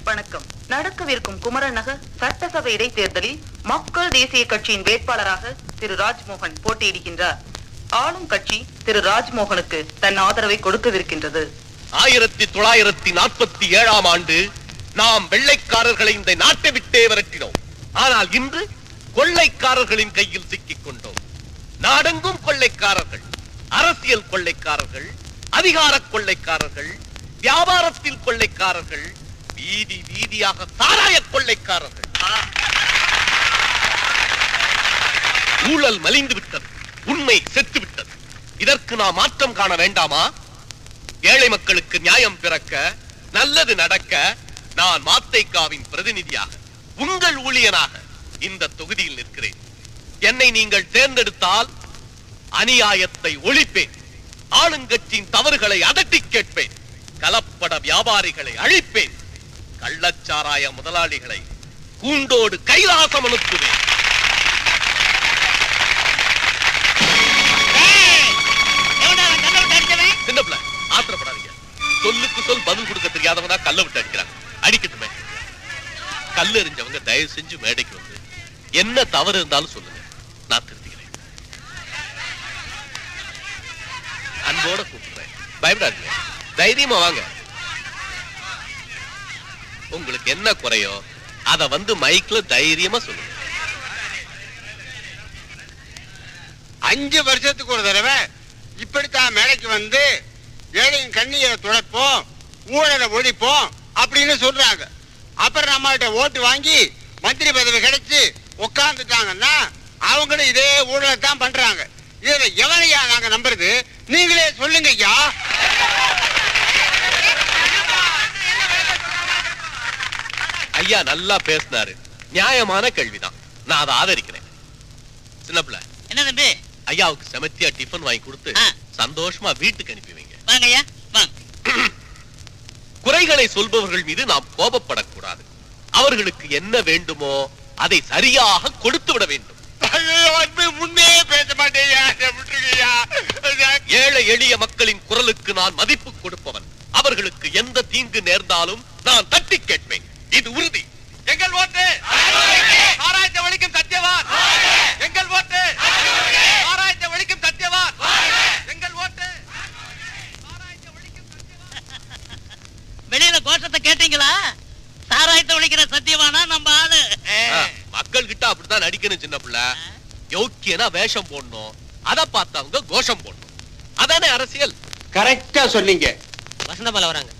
வணக்கம். நடக்கவிருக்கும் குமரன் நகர் சட்டசபை இடைத்தேர்தலில் மக்கள் தேசிய கட்சியின் வேட்பாளராக திரு ராஜ்மோகன் போட்டியிடுகின்றார். ஆளும் கட்சி திரு ராஜ்மோகனுக்கு தன் ஆதரவை கொடுக்கவிருக்கின்றது. 1947 ஆண்டு நாம் வெள்ளைக்காரர்களை இந்த நாட்டை விட்டே விரட்டினோம். ஆனால் இன்று கொள்ளைக்காரர்களின் கையில் சிக்கிக் கொண்டோம். நாடெங்கும் கொள்ளைக்காரர்கள், அரசியல் கொள்ளைக்காரர்கள், அதிகார கொள்ளைக்காரர்கள், வியாபாரத்தில் கொள்ளைக்காரர்கள், வீதி வீதியாக சாராய கொள்ளைக்காரர்கள். ஊழல் மலிந்து விட்டது, உண்மை செத்து விட்டது. இதற்கு நாம் மாற்றம் காண வேண்டாமா? ஏழை மக்களுக்கு நியாயம் பிறக்க, நல்லது நடக்க நான் மாத்தைக்காவின் பிரதிநிதியாக, உங்கள் ஊழியனாக இந்த தொகுதியில் நிற்கிறேன். என்னை நீங்கள் தேர்ந்தெடுத்தால் அநியாயத்தை ஒழிப்பேன், ஆளுங்கட்சியின் தவறுகளை அதட்டி கேட்பேன், கலப்பட வியாபாரிகளை அழிப்பேன், கள்ளச்சாராய முதலாளிகளை கூண்டோடு கைலாசம் அனுப்புவேன். சின்ன பிள்ளை ஆத்திரப்படாதீங்க. சொல்லுக்கு சொல் பதில் கொடுக்க தெரியாதவனா கல்ல விட்டு அடிக்கிறாங்க. அடிக்கட்டுமே. கல்லு எறிஞ்சவங்க தயவு செஞ்சு மேடைக்கு வந்து என்ன தவறு இருந்தாலும் சொல்லுங்க, நான் திருத்திக்கிறேன். அன்போட கூப்பிடுறேன். பயப்படாதீங்க, தைரியமா வாங்க. உங்களுக்கு என்ன குறையோ அத வந்து மைக்ல தைரியமா சொல்லுங்க. 5 வருஷத்துக்கு ஒரு தடவை இப்படித்தான் மேடைக்கு வந்து ஏழையின் கண்ணீரை துடைப்போம், ஊழலை ஒழிப்போம் அப்படின்னு சொல்றாங்க. அப்புறம் நம்மகிட்ட ஓட்டு வாங்கி மந்திரி பதவி கிடைச்சு உட்கார்ந்துட்டாங்கன்னா அவங்களும் இதே ஊழலை தான் பண்றாங்க. இதுல எவனையா நாங்க நம்புறது? நீங்களே சொல்லுங்க ஐயா. ஐயா நல்லா பேசினாரு, நியாயமான கேள்விதான், நான் அதை ஆதரிக்கிறேன். சின்ன பிள்ளை என்ன தம்பி? ஐயாவுக்கு செமத்தியா டிஃபன் வாங்கி கொடுத்து சந்தோஷமா வீட்டுக்கு அனுப்பி வைங்க. வாங்க ஐயா, வாங்க. குறைகளை சொல்பவர்கள் மீது நாம் கோபப்படக்கூடாது. அவர்களுக்கு என்ன வேண்டுமோ அதை சரியாக கொடுத்து விட வேண்டும். முன்னே பேச மாட்டேயா. ஏழை எளிய மக்களின் குரலுக்கு நான் மதிப்பு கொடுப்பவன். அவர்களுக்கு எந்த தீங்கு நேர்ந்தாலும் நான் தட்டி கேட்பேன். இது உறுதி. எங்கள் ஓட்டு ஆராய்ச்சி ஒழிக்கும் சத்தியவான். எங்கள் ஓட்டு ஆராய்ச்சி ஒழிக்கும் சத்தியவான். எங்கள் ஓட்டு ஆராய்ச்சி ஒழிக்கும் சத்தியவான். வெளியில கோஷத்தை கேட்டீங்களா? சாராயத்தை ஒழிக்கிற சத்தியவானா நம்ம ஆளு. மக்கள் கிட்ட அப்படித்தான் நடிக்கணும். சின்ன பிள்ளை யோக்கியனா வேஷம் போடணும், அத பார்த்தவங்க கோஷம் போடணும். அதானே அரசியல். கரெக்டா சொன்னீங்க. வசந்தபால வராங்க.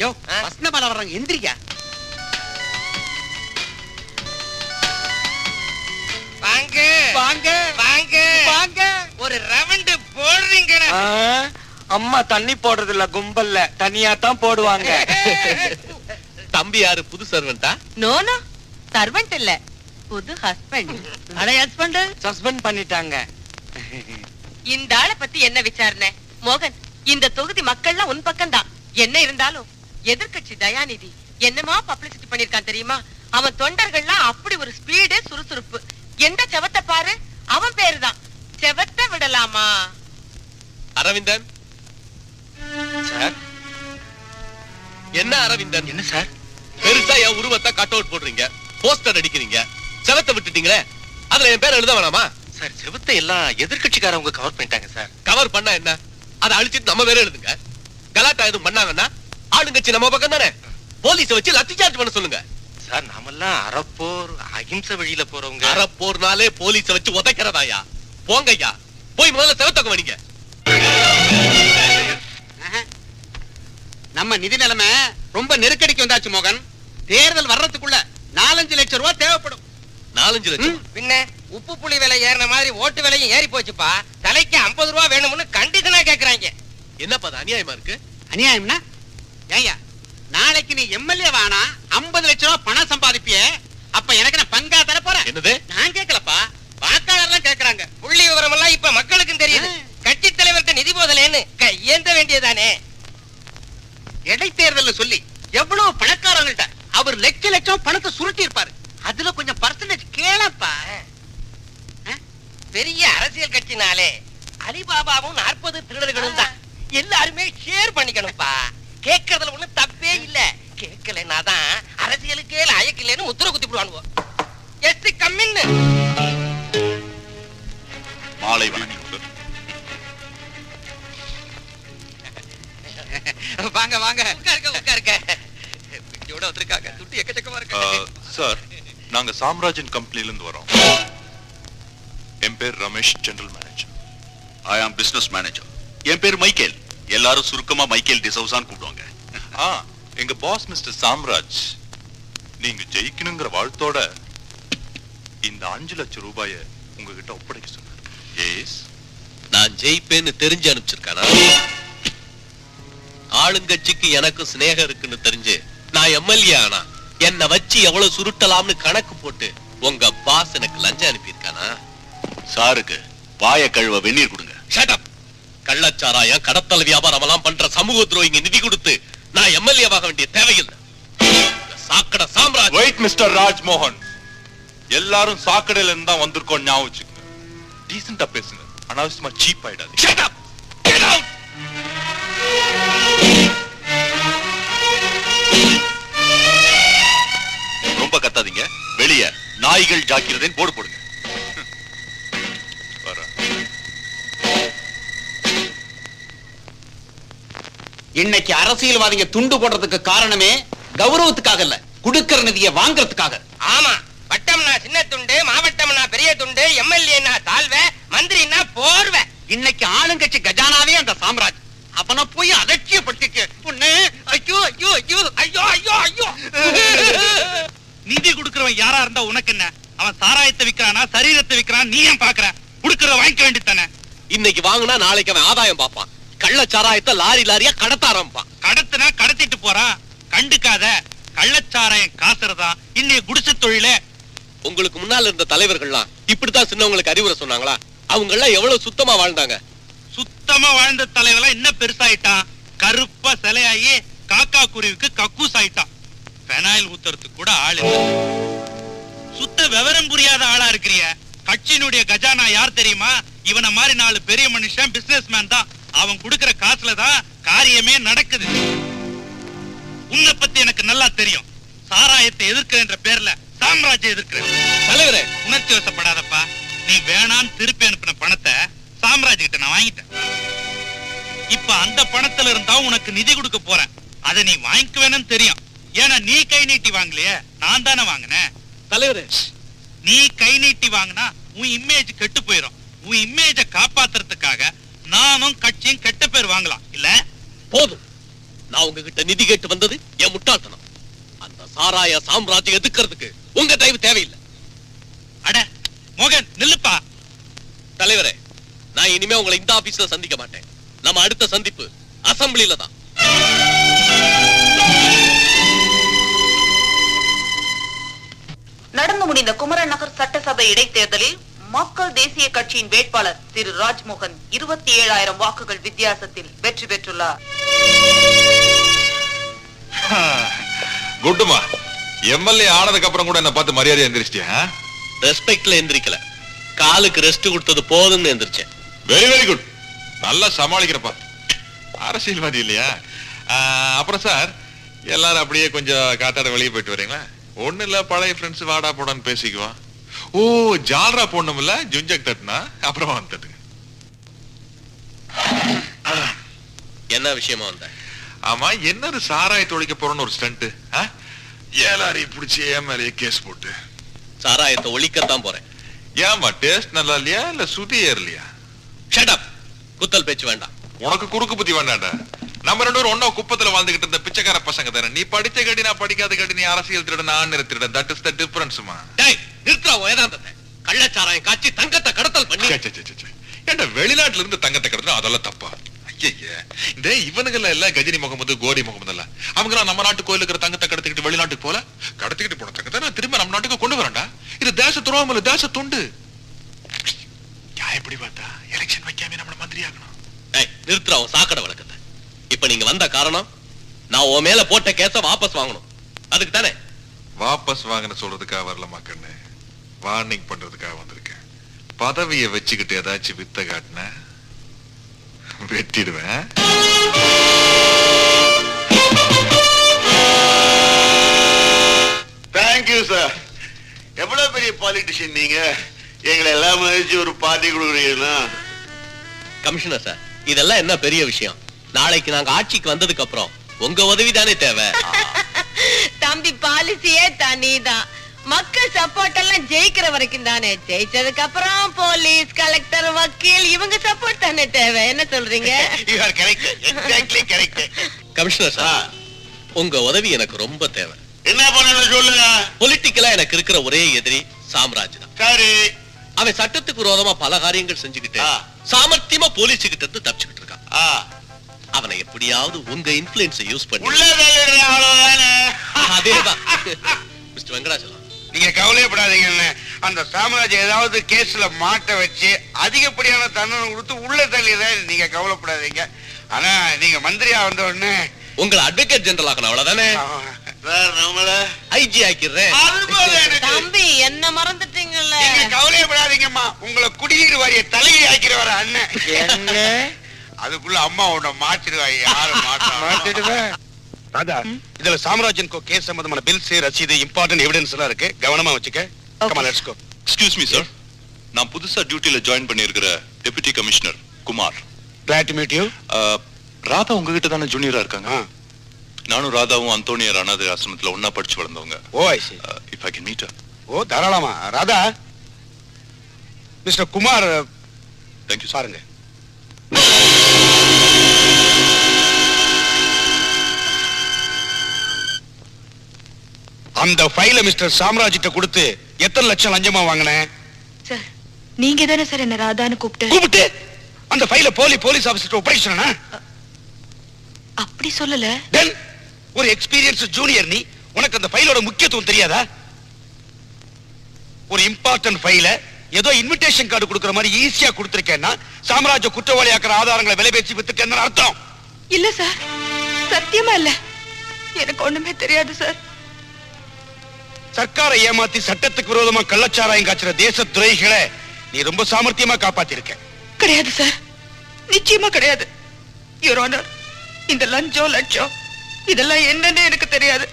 யோ, வசந்தபால வராங்க, எந்திரிக்க. வாங்க வாங்க வாங்க வாங்க. ஒரு ரவுண்ட் போடுறீங்க. அம்மா தண்ணி போடுறது இல்ல, கும்பல்ல தனியா தான் போடுவாங்க. தம்பி யாரு? புது சர்வெண்டா? நோ நோ, சர்வெண்ட் இல்ல, புது ஹஸ்பண்ட். அட ஹஸ்பண்ட் சஸ்பெண்ட் பண்ணிட்டாங்க. இந்த ஆளை பத்தி என்ன விசாரணை? மோகன், இந்த தொகுதி மக்கள்லாம் உன் பக்கம் தான். என்ன இருந்தாலும் எதிர்க்கட்சி தயாநிதி என்னமா பப்ளிசிட்டி பண்ணிருக்கான் தெரியுமா? அவன் தொண்டர்கள்லாம் அப்படி ஒரு ஸ்பீடு, சுறுசுறுப்பு. எந்த செவத்தை பாரு, அவன் பேருதான். செவத்தை விடலாமா? அரவிந்தன் சார். என்ன அரவிந்தன்? என்ன சார்? பெருசா என் உருவத்தை கட் அவுட் போடுறீங்க, போஸ்டர் அடிக்கிறீங்க, செவத்தை விட்டுட்டீங்களே, அதுல என் பேர் எழுத வேணாமா? சார், செவத்தை எல்லாம் எதிர்கட்சிக்காரவங்க கவர் பண்ணிட்டாங்க சார். கவர் பண்ணா என்ன? அதை அழிச்சிட்டு நம்ம பேரை எழுதுங்க. கலாட்டா எதுவும் பண்ணாங்கன்னா ஆளுங்கட்சி நம்ம பக்கம் தானே. போலீஸை வச்சு லத்தி சார்ஜ் பண்ண சொல்லுங்க. சார், நாமெல்லாம் அறப்போர் அகிம்சை வழியில போறவங்க. அறப்போர்னாலே போலீஸை வச்சு உதைக்கிறதாயா? போங்க ஐயா, போய் முதல்ல செவத்தை கவனிங்க. நம்ம நிதி நிலைமை ரொம்ப நெருக்கடிக்கு வந்தாச்சு மோகன். தேர்தல் வர்றதுக்குள்ள 4-5 லட்சம் ரூபாய் தேவைப்படும். 4-5 லட்சம்? பின்ன உப்பு புளி விலை ஏறின மாதிரி ஓட்டு விலையும் ஏறி போச்சுப்பா. தலைக்கு 50 ரூபாய் வேணும்னு கண்டிஷனா கேக்குறாங்க. என்னப்பா அது அநியாயமா இருக்கு? அநியாயம்னா ஏய்யா, நாளைக்கு நீ எம்எல்ஏ வானா 50 லட்சம் ரூபாய் பணம் சம்பாதிப்பியே, அப்ப எனக்கு நான் பங்கா தர போறேன். என்னது? நான் கேட்கலப்பா, வாக்காளர்லாம் கேக்குறாங்க. புள்ளி விவரம் எல்லாம் இப்ப மக்களுக்கும் தெரியுது. கட்சி தலைவர்கிட்ட நிதி போதலேன்னு கையேந்த வேண்டியதானே. இடைத்தேர்தல் சொல்லி எவ்வளவு பணக்காரங்கள்ட்ட அவர் லட்சம் பணத்தை சுருட்டி இருப்பாரு. அதுல கொஞ்சம் பர்சன்டேஜ் கேளப்பா. பெரிய அரசியல் கட்சினாலே அலிபாபாவும் 40 திருடர்களும் தான். எல்லாருமே ஷேர் பண்ணிக்கணும்பா. கேட்கறதுல ஒண்ணு தப்பே இல்ல. கேட்க பார்க்கலன்னா தான் அரசியலுக்கே லாயக்கில்லைன்னு முத்திர குத்தி விடுவானுவோம். எஸ்டி கம்மின்னு மாலை வணக்கம். வாங்க வாங்க உட்காருங்க. இங்கோட வந்திருக்காங்க. துட்டு எக்கச்சக்கமா இருக்கு. சார், நாங்க சாம்ராஜன் கம்பெனில இருந்து வரோம். என் பேர் ரமேஷ், ஜெனரல் மேனேஜர். ஐ ஆம் பிசினஸ் மேனேஜர். என் பேர் மைக்கேல். எல்லாரும் சுருக்கமா மைக்கேல் டிசவுசான்னு கூப்பிடுவாங்க. எங்க பாஸ் மிஸ்டர் சாம்ராஜ் நீங்க ஜெயிக்கணுங்கிற வாழ்த்தோட இந்த 5 லட்சம் ரூபாய உங்ககிட்ட ஒப்படைக்க சொன்னார். எஸ், நான் ஜெயிப்பேன்னு தெரிஞ்சு அனுப்பிச்சிருக்கானா? ஆளுங்கட்சிக்கு எனக்கு சிநேகம் இருக்குன்னு தெரிஞ்சு நான் எம்எல்ஏ ஆனா என்ன வச்சு எவ்வளவு சுருட்டலாம்னு கணக்கு போட்டு உங்க பாஸ் எனக்கு லஞ்சம் அனுப்பியிருக்கானா? சாருக்கு வாய கழுவ வெந்நீர் கொடுங்க. Shut up. கள்ளச்சாராயம், கடத்தல் வியாபாரம் எல்லாம் பண்ற சமூக துரோகிங்க நிதி கொடுத்து நான் எம்எல்ஏவாக வேண்டிய தேவையில்லை. சாக்கடை சாம்ராஜ். வெயிட் மிஸ்டர் ராஜ்மோகன், எல்லாரும் சாக்கடையில இருந்து தான் வந்திருக்கோம், ஞாபகம் வச்சுக்கோங்க. டீசென்ட்டா பேசுங்க, அனாவசியமா சீப் ஆயிடாது. Shut up. Get out. ரொம்ப கத்தாதீங்க. வெளிய நாய்கள் ஜாக்கிரதைன்னு போடு போடுங்க. இன்னைக்கு அரசியல்வாதிங்க துண்டு போடுறதுக்கு காரணமே கௌரவத்துக்காக இல்ல, குடுக்கிற நிதியை வாங்குறதுக்காக. ஆமா, வட்டம்னா சின்ன துண்டு, மாவட்டம்னா பெரிய துண்டு, எம்எல்ஏனா சால்வை, மந்திரினா போர்வை. இன்னைக்கு ஆளுங்கட்சி கஜானாவே அந்த சாம்ராஜ். அவனை போய் அலட்சியப்படுத்திக்க பொண்ணு. ஐயோ ஐயோ ஐயோ ஐயோ ஐயோ ஐயோ. நிதி கொடுக்கிறவன் யாரா இருந்தா உனக்கு என்ன? அவன் சாராயத்தை விக்கிறானா சரீரத்தை விக்கிறான், நீ ஏன் பாக்குற? குடுக்கறத வாங்கிக்க வேண்டியதானே. இன்னைக்கு வாங்கினா நாளைக்கு அவன் ஆதாயம் பார்ப்பான். கள்ளச்சாராயத்தை லாரி லாரியா கடத்த ஆரம்பிப்பான். கடத்துனா கடத்திட்டு போறான், கண்டுக்காத. கள்ளச்சாராயம் காசுறதா இன்னைக்கு குடிசை தொழிலே. உங்களுக்கு முன்னால இருந்த தலைவர்கள்லாம் இப்படித்தான் சின்னவங்களுக்கு அறிவுரை சொன்னாங்களா? அவங்க எல்லாம் எவ்வளவு சுத்தமா வாழ்ந்தாங்க. சுத்தமா வாழ்ந்த தலைவெல்லாம் என்ன பெருசாயிட்டான்? கருப்பா சிலையாயி காக்கா குருவிக்கு கக்கூஸ் ஆயிட்டான். பெனாயில் ஊத்துறதுக்கு கூட ஆள் இல்ல. சுத்த விவரம் புரியாத ஆளா இருக்கிறிய. கட்சியினுடைய கஜானா யார் தெரியுமா? இவனை மாதிரி 4 பெரிய மனுஷன் பிசினஸ் மேன் தான். அவன் கொடுக்கிற காசுல தான் காரியமே நடக்குது. உன்னை பத்தி எனக்கு நல்லா தெரியும். சாராயத்தை எதிர்க்கிற பேர்ல சாம்ராஜ்யம் எதிர்க்கிற தலைவரே, உணர்ச்சி வசப்படாதப்பா. நீ வேணான்னு திருப்பி அனுப்பின பணத்தை சாம்ராஜ் கிட்ட நான் வாங்கிட்டேன். இப்ப அந்த பணத்துல இருந்தா உனக்கு நிதி கொடுக்க போறேன். அதை நீ வாங்கிக்குவேன்னு தெரியும். ஏன்னா நீ கை நீட்டி வாங்கலையே, நான் தானே வாங்கினேன். தலைவரே, நீ கை நீட்டி வாங்கினா உன் இமேஜ் கெட்டு போயிடும். உன் இமேஜ காப்பாத்துறதுக்காக நானும் கட்சியும் கெட்ட பேர் வாங்கலாம் இல்ல? போதும். நான் உங்ககிட்ட நிதி கேட்டு வந்தது என் முட்டாள்தனம். அந்த சாராய சாம்ராஜ்யம் எதுக்கிறதுக்கு உங்க தயவு தேவையில்லை. அட மோகன் நில்லுப்பா. தலைவரே, நான் இனிமே உங்களை இந்த ஆபீஸ்ல சந்திக்க மாட்டேன். நம்ம அடுத்த சந்திப்பு அசம்பிளில தான். நடந்து முடிந்த குமரன் நகர் சட்டசபை இடைத்தேர்தலில் மக்கள் தேசிய கட்சியின் வேட்பாளர் திரு ராஜ்மோகன் 27,000 வாக்குகள் வித்தியாசத்தில் வெற்றி பெற்றுள்ளார். குட்டுமா, எம்எல்ஏ ஆனதுக்கு அப்புறம் கூட என்ன பார்த்து மரியாதை எந்திரிச்சிட்டியா? ரெஸ்பெக்ட்ல எந்திரிக்கல, காலுக்கு ரெஸ்ட் கொடுத்தது போதும்னு எந்திரிச்சேன். Very very good. நல்லா சமாளிக்கிறப்பா. அரசியல்வாதி இல்லையா? அப்புறம் சார், எல்லாரும் அப்படியே கொஞ்சம் காத்தாட வெளியே போயிட்டு வரீங்களா? ஒண்ணு இல்ல, பழைய ஃப்ரெண்ட்ஸ் வாடா போடான்னு பேசிக்குவா. ஓ, ஜால்ரா போடணும் இல்ல, ஜுஞ்சக் தட்டுனா அப்புறமா வந்து தட்டுங்க. என்ன விஷயமா வந்த? ஆமா, என்னது சாராயத்தை ஒழிக்க போறோன்னு ஒரு ஸ்டண்ட்? எல்லாரையும் பிடிச்சி ஏமாரியே கேஸ் போட்டு சாராயத்தை ஒழிக்கத்தான் போறேன். ஏமா, டேஸ்ட் நல்லா இல்லையா இல்ல சுதி ஏறலையா? Shut up. குத்தல் பேச்சு வேண்டாம். உனக்கு குறுக்கு புத்தி வேண்டாண்டா. நம்ம 2 பேரும் ஒன்னா குப்பத்துல வாழ்ந்துகிட்டு இருந்த பிச்சைக்கார பசங்க தானே. நீ படிச்ச கட்டி, நான் படிக்காத கட்டி. நீ அரசியல் திருட, நான் திருடன். தட் இஸ் த டிஃபரன்ஸ்மா. டேய், நிறுத்துறா வேதாந்தத்தை. கள்ளச்சாராயம் காட்சி தங்கத்தை கடத்தல் பண்ணி. ஏண்டா வெளிநாட்டுல இருந்து தங்கத்தை கடத்தணும், அதெல்லாம் தப்பா? ஐயே, இந்த இவனுங்கெல்லாம் எல்லாம் கஜினி முகமது, கோடி முகமது எல்லாம் அவங்க நம்ம நாட்டு கோயிலுக்கு இருக்கிற தங்கத்தை கடத்திக்கிட்டு வெளிநாட்டுக்கு போல கடத்திக்கிட்டு போன தங்கத்தை நான் திரும்ப நம்ம நாட்டுக்கு கொண்டு வரேன்டா. இது தேச துரோகம் இல்ல, தேச துண்டு. எப்படி பார்த்தா எலெக்ஷன் வைக்காம நம்மள மந்திரி ஆகணும். டேய், நிறுத்துறா சாக்கடை வழக்கத்தை. இப்ப நீங்க வந்த காரணம் நான் உன் மேல போட்ட கேஸ வாபஸ் வாங்கணும். அதுக்கு தானே? வாபஸ் வாங்கின சொல்றதுக்காக வரலமா கண்ணு, வார்னிங் பண்றதுக்காக வந்திருக்கேன். பதவியை வச்சுக்கிட்டு ஏதாச்சும் வித்த காட்டின வெட்டிடுவேன். பெரிய பாலிட்டிஷியன் நீங்க எங்களை எல்லாம் மதிச்சு ஒரு பார்ட்டி கொடுக்குறீங்கன்னா கமிஷனர் சார், இதெல்லாம் என்ன பெரிய விஷயம்? நாளைக்கு நாங்க ஆட்சிக்கு வந்ததுக்கு அப்புறம் உங்க உதவி தானே தேவை. தம்பி பாலிசியே தனிதான். மக்கள் சப்போர்ட் எல்லாம் ஜெயிக்கிற வரைக்கும் தானே. ஜெயிச்சதுக்கு அப்புறம் போலீஸ், கலெக்டர், வக்கீல் இவங்க சப்போர்ட் தானே தேவை. என்ன சொல்றீங்க? You are correct. Exactly correct. Commissioner sir, உங்க உதவி எனக்கு ரொம்ப தேவை. என்ன பண்ணணும் சொல்லுங்க. பொலிட்டிக்கலா எனக்கு இருக்கிற ஒரே எதிரி சாம்ராஜ் தான். சரி. அவன் சட்டத்துக்கு விரோதமா பல காரியங்கள் செஞ்சுக்கிட்டு சாமர்த்தியமா போலீஸ் கிட்ட இருந்து தப்பிச்சுக்கிட்டு இருக்கான். அவனை எப்படியாவது உங்க இன்ஃப்ளூயன்ஸை யூஸ் பண்ணி அதேதான் மிஸ்டர் வெங்கடாச்சலம். நீங்க கவலையப்படாதீங்க. அந்த சாம்ராஜ் ஏதாவது கேஸ்ல மாட்ட வச்சு அதிகப்படியான தண்டனை கொடுத்து உள்ள தள்ளிடுறேன். நீங்க கவலைப்படாதீங்க. ஆனா நீங்க மந்திரியா வந்த உடனே உங்களை அட்வொகேட் ஜெனரல் ஆக்கணும், அவ்வளவுதானே? நம்மள ஐஜி ஆக்கிடுறேன். தம்பி என்ன மறந்துட்டீங்கல்ல? நீங்க கவலையப்படாதீங்கம்மா. உங்களை குடிநீர் வாரிய தலையை ஆக்கிறவர அண்ணன் என்ன அதுக்குள்ள அம்மா உன்னை மாற்றிடுவாங்க. யாரும் மாற்றிடுவேன். ராதா, இதுல சாம்ராஜன் கோ கேஸ் சம்பந்தமான பில்ஸ், ரசீது, இம்பார்ட்டன்ட் எவிடன்ஸ் எல்லாம் இருக்கு. கவனமா வச்சுக்க. Come on, let's go. Excuse me sir, நான் புதுசா டியூட்டில ஜாயின் பண்ணியிருக்கிற deputy commissioner Kumar. Glad to meet you. Radha உங்ககிட்ட தானே ஜூனியரா இருக்காங்க? நானும் ராதாவும் அந்தோனியர் அனாதை ஆசிரமத்துல ஒன்னா படிச்சு வளர்ந்தவங்க. ஓ, I see. If I can meet her. ஓ, தாராளமா. Radha, mister Kumar. Thank you, பாருங்க. அந்த ஃபைல மிஸ்டர் சாம்ராஜ்கிட்ட கொடுத்து எத்தனை லட்சம் லஞ்சமா வாங்கினேன்? சார், நீங்க தானே சார் என்ன ராதான்னு கூப்பிட்டு அந்த ஃபைல போலீஸ் ஆபீசர் ஒப்படைச்சனா? அப்படி சொல்லல. தென் ஒரு எக்ஸ்பீரியன்ஸ் ஜூனியர் நீ, உனக்கு அந்த ஃபைலோட முக்கியத்துவம் தெரியாதா? ஒரு இம்பார்ட்டன்ட் ஃபைல ஏதோ இன்விடேஷன் கார்டு கொடுக்கிற மாதிரி ஈஸியா கொடுத்திருக்கேன்னா சாம்ராஜ்ய குற்றவாளியாக்குற ஆதாரங்களை விலை பேசி வித்துட்டேன்னு அர்த்தம். இல்ல சார், சத்தியமா இல்ல. எனக்கு ஒண்ணுமே தெரியாது சார். சர்க்காரை ஏமாத்தி சட்டத்துக்கு விரோதமா கள்ளச்சாராயம் காய்ச்சற தேச துரோகிகளை நீ ரொம்ப சாமர்த்தியமா காப்பாத்திருக்க. கிடையாது சார், நிச்சயமா கிடையாது. யுவர் ஆனர், இந்த லஞ்சம் லட்சம் இதெல்லாம் என்னன்னு எனக்கு தெரியாது.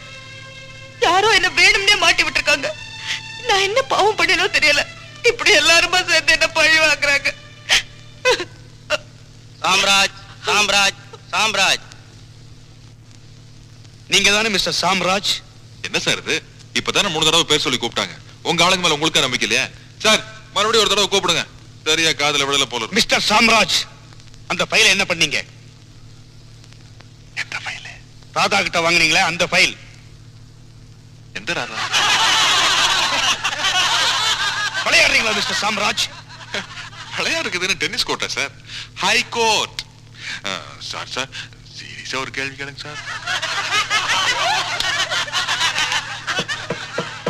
யாரோ என்ன வேணும்னே மாட்டி விட்டுருக்காங்க. நான் என்ன பாவம் பண்ணினோ தெரியல. இப்படி எல்லாருமா சேர்ந்து என்ன பழி வாங்குறாங்க. சாம்ராஜ், சாம்ராஜ், சாம்ராஜ். நீங்க தானே மிஸ்டர் சாம்ராஜ்? என்ன சார் இது? இப்பதானே 3 தடவை பேர் சொல்லி கூப்பிட்டாங்க. உங்க ஆளுங்க மேல உங்களுக்கு நம்பிக்கை இல்லையா சார்? மறுபடியும் ஒரு தடவை கூப்பிடுங்க. சரியா காதுல விடல போல. மிஸ்டர் சாம்ராஜ், அந்த ஃபைலை என்ன பண்ணீங்க? எந்த ஃபைல்? ராதா கிட்ட வாங்குனீங்களே அந்த ஃபைல். எந்த ராதா? விளையாடுறீங்களா மிஸ்டர் சாம்ராஜ்? விளையாடுறதுன்னு டென்னிஸ் கோர்ட்டா sir? High court. Sir sir சீரியஸா ஒரு கேள்வி கேளுங்க sir.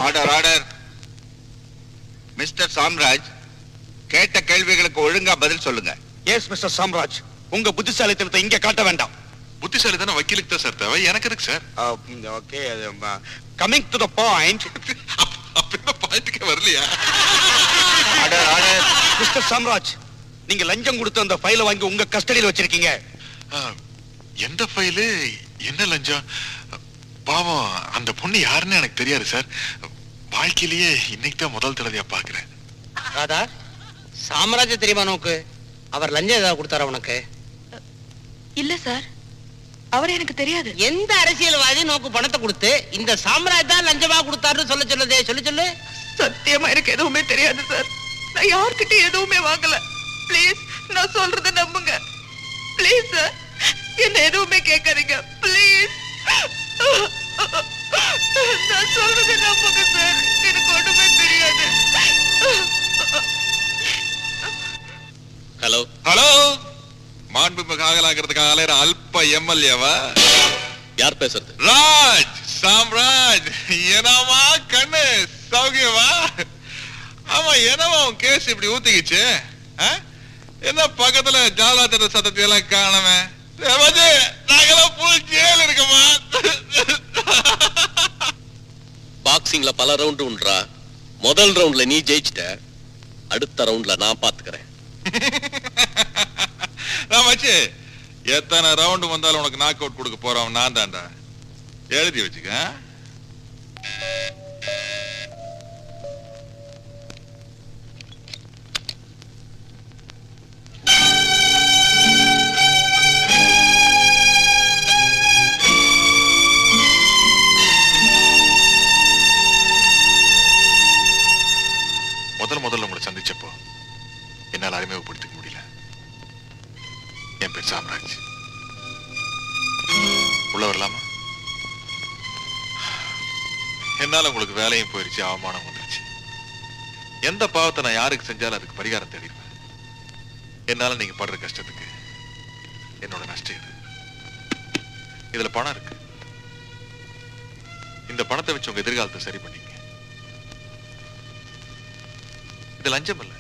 Order order. Mister Samraj, கேட்ட கேள்விகளுக்கு ஒழுங்கா பதில் சொல்லுங்க. எஸ் மிஸ்டர் சாம்ராஜ், உங்க புத்திசாலித்தனத்தை இங்க காட்ட வேண்டாம். புத்திசாலி தானே வக்கீலுக்கு தான் சார் தேவை, எனக்கு இருக்கு sir. Okay, coming to the point. அப்ப பாயிண்ட்க்கே வரலையா? Order order. மிஸ்டர் சாம்ராஜ், நீங்க லஞ்சம் கொடுத்து அந்த ஃபைலை வாங்கி உங்க கஸ்டடியில் வச்சிருக்கீங்க. எந்த ஃபைலு, என்ன லஞ்சம்? பாவம் அந்த பொண்ணு யாருன்னு எனக்கு தெரியாது சார். வாழ்க்கையிலேயே இன்னைக்கு தான் முதல் தடவையா பாக்குறேன். ராதா, சாம்ராஜ் தெரியுமா நோக்கு? அவர் லஞ்சம் ஏதாவது கொடுத்தாரா உனக்கு? இல்ல சார், அவர் எனக்கு தெரியாது. எந்த அரசியல்வாதி நோக்கு பணத்தை கொடுத்து இந்த சாம்ராஜ் தான் லஞ்சமா கொடுத்தாருன்னு சொல்லுதே? சொல்லு. சத்தியமா எனக்கு எதுவுமே தெரியாது சார். நான் யார்கிட்ட எதுவுமே வாங்கல. ப்ளீஸ், நான் சொல்றத நம்புங்க. ப்ளீஸ் சார், என்ன எதுவுமே கேட்காதீங்க. ப்ளீஸ், நான் சொல்றத நம்புங்க சார். எனக்கு ஒண்ணுமே தெரியாது. ஹலோ ஹலோ, மாண்புமிகு ஆகலாகிறதுக்காக அலையிற அல்ப எம்எல்ஏவா? யார் பேசுறது? ராஜ், சாம்ராஜ். என்னமா கண்ணு சௌகியமா? ஆமா, என்னமா உன் கேஸ் இப்படி ஊத்திக்கிச்சு? என்ன பக்கத்துல ஜாலா திட்ட சத்தத்தை எல்லாம் காணமே? நாங்கெல்லாம் புல் ஜெயில் இருக்கமா? பாக்ஸிங்ல பல ரவுண்ட் உண்டா. முதல் ரவுண்ட்ல நீ ஜெயிச்சிட்ட, அடுத்த ரவுண்ட்ல நான் பாத்துக்கிறேன். எத்தனை ரவுண்ட் வந்தாலும் உனக்கு நாக் அவுட் கொடுக்க போறோம் நான் தான்டா. எழுதி வச்சுக்க. என்னால உங்களுக்கு வேலையும் போயிருச்சு, அவமானம் வந்துருச்சு. எந்த பாவத்தை நான் யாருக்கு செஞ்சாலும் அதுக்கு பரிகாரம் தேடிடுவேன். என்னால நீங்க படுற கஷ்டத்துக்கு என்னோட நஷ்டம் இது. இதுல பணம் இருக்கு. இந்த பணத்தை வச்சு உங்க எதிர்காலத்தை சரி பண்ணீங்க. இது லஞ்சம் இல்ல,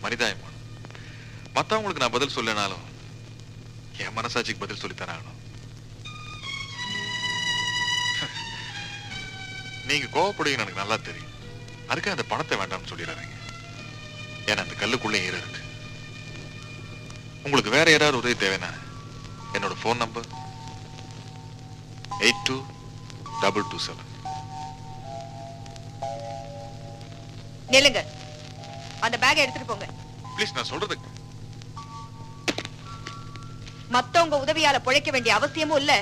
மனிதாயமானம். மத்தவங்களுக்கு நான் பதில் சொல்லனாலும் என் மனசாட்சிக்கு பதில் சொல்லித்தானே ஆகணும். நீங்க கோவப்படுவீங்க எனக்கு நல்லா தெரியும். அதுக்கு அந்த பணத்தை வேண்டாம்னு சொல்லிடாதீங்க. ஏன்னா அந்த கல்லுக்குள்ளே ஈர இருக்கு. உங்களுக்கு வேற யாராவது உதவி தேவைன்னா என்னோட போன் நம்பர் 8227. நில்லுங்க, அந்த பேக் எடுத்துட்டு போங்க. ப்ளீஸ், நான் சொல்றதுக்கு. மத்தவங்க உதவியால பிழைக்க வேண்டிய அவசியமும் இல்ல,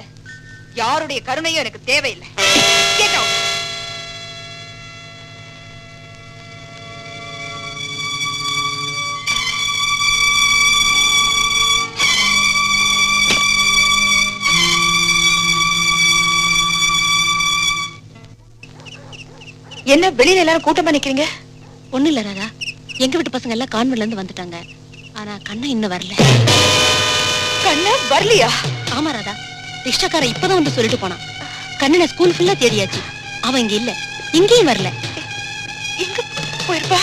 யாருடைய கருணையும் எனக்கு தேவையில்லை. Get out. என்ன வெளியில எல்லாரும் கூட்டமா நிக்கிறீங்க? ஒண்ணு இல்ல ராதா, எங்க வீட்டு பசங்க எல்லாம் கான்வென்ட்ல இருந்து வந்துட்டாங்க. ஆனா கண்ணா இன்னும் வரல. கண்ணா வரலையா? ஆமா ராதா, ரிக்ஷாக்கார இப்பதான் வந்து சொல்லிட்டு போனான். கண்ணனை ஸ்கூல் ஃபுல்லா தேடியாச்சு, அவன் இங்க இல்ல, இங்கேயும் வரல. எங்க போயிருப்பா?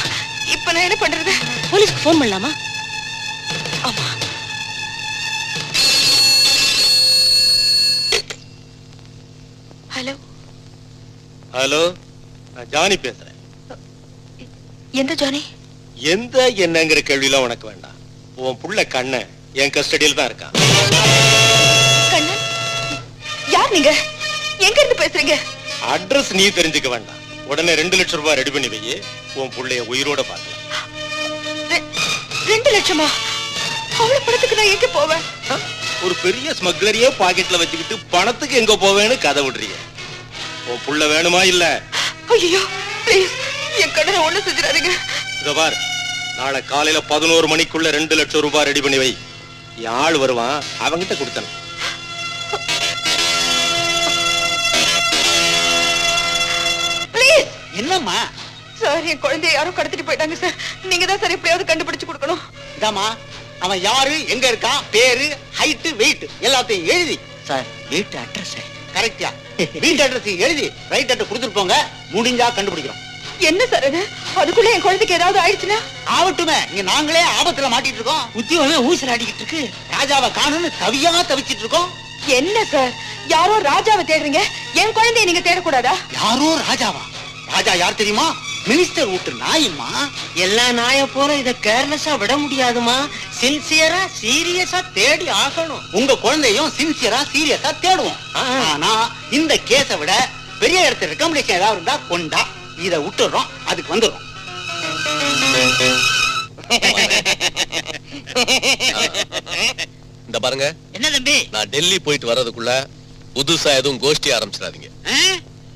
இப்ப நான் என்ன பண்றது? போலீஸ்க்கு போன் பண்ணலாமா? ஆமா. ஹலோ ஹலோ, நான் ஜானி பேசுறேன். எந்த ஜானி? எந்த என்னங்கிற கேள்வியெல்லாம் உனக்கு வேண்டாம். உன் புள்ள கண்ணன் என் கஸ்டடியில் தான் இருக்கான். கண்ணன்? யார் நீங்க? எங்க இருந்து பேசுறீங்க? அட்ரஸ் நீ தெரிஞ்சுக்க வேண்டாம். உடனே 2 லட்சம் ரூபாய் ரெடி பண்ணி வை. உன் புள்ளைய உயிரோட பார்க்கலாம். 2 லட்சமா? அவ்வளவு பணத்துக்கு நான் எங்க போவேன்? ஒரு பெரிய ஸ்மக்லரையே பாக்கெட்ல வச்சுக்கிட்டு பணத்துக்கு எங்க போவேன்னு கதை விடுறீங்க. உன் புள்ள வேணுமா இல்ல? ஐயோ ப்ளீஸ், என் கண்ணனை ஒண்ணு செஞ்சிடாதீங்க. இத பார், நாளை காலையில 11 மணிக்குள்ள 2 லட்சம் ரூபாய் ரெடி பண்ணி வை. என் ஆள் வருவான், அவங்கிட்ட கொடுத்தன. ப்ளீஸ். என்னம்மா? சார், என் குழந்தைய யாரோ கடத்திட்டு போயிட்டாங்க சார். நீங்க தான் சார் எப்படியாவது கண்டுபிடிச்சு கொடுக்கணும். இதாமா, அவன் யாரு, எங்க இருக்கான், பேரு, ஹைட், வெயிட் எல்லாத்தையும் எழுதி. சார், வீட்டு அட்ரஸ் கரெக்டா? வீட்டு அட்ரஸ் எழுதி ரைட் அட்ரஸ் கொடுத்துட்டு போங்க. முடிஞ்சா கண்டுபிடிக்கிறோம். என்ன சார் அது? அதுக்குள்ள என் குழந்தைக்கு ஏதாவது ஆயிடுச்சுன்னா? ஆவட்டுமே, இங்க நாங்களே ஆபத்துல மாட்டிட்டு இருக்கோம். உத்தியோகம் ஊசல் அடிக்கிட்டு இருக்கு. ராஜாவை காணும்னு தவியா தவிச்சிட்டு இருக்கோம். என்ன சார், யாரோ ராஜாவை தேடுறீங்க, என் குழந்தைய நீங்க தேடக்கூடாதா? யாரோ ராஜாவா? ராஜா யார் தெரியுமா? மினிஸ்டர் வீட்டு நாயம்மா. எல்லா நாய போல இத கேர்லெஸ்ஸா விட முடியாதுமா. சின்சியரா சீரியஸா தேடி ஆகணும். உங்க குழந்தையும் சின்சியரா சீரியஸா தேடுவோம். ஆனா இந்த கேஸ விட பெரிய இடத்துல ரெக்கமெண்டேஷன் ஏதாவது இருந்தா கொண்டா. இத விட்டுறோம், அதுக்கு வந்துடும். இந்த பாருங்க. என்ன தம்பி? நான் டெல்லி போயிட்டு வர்றதுக்குள்ள புதுசா எதுவும் கோஷ்டி ஆரம்பிச்சிடாதீங்க.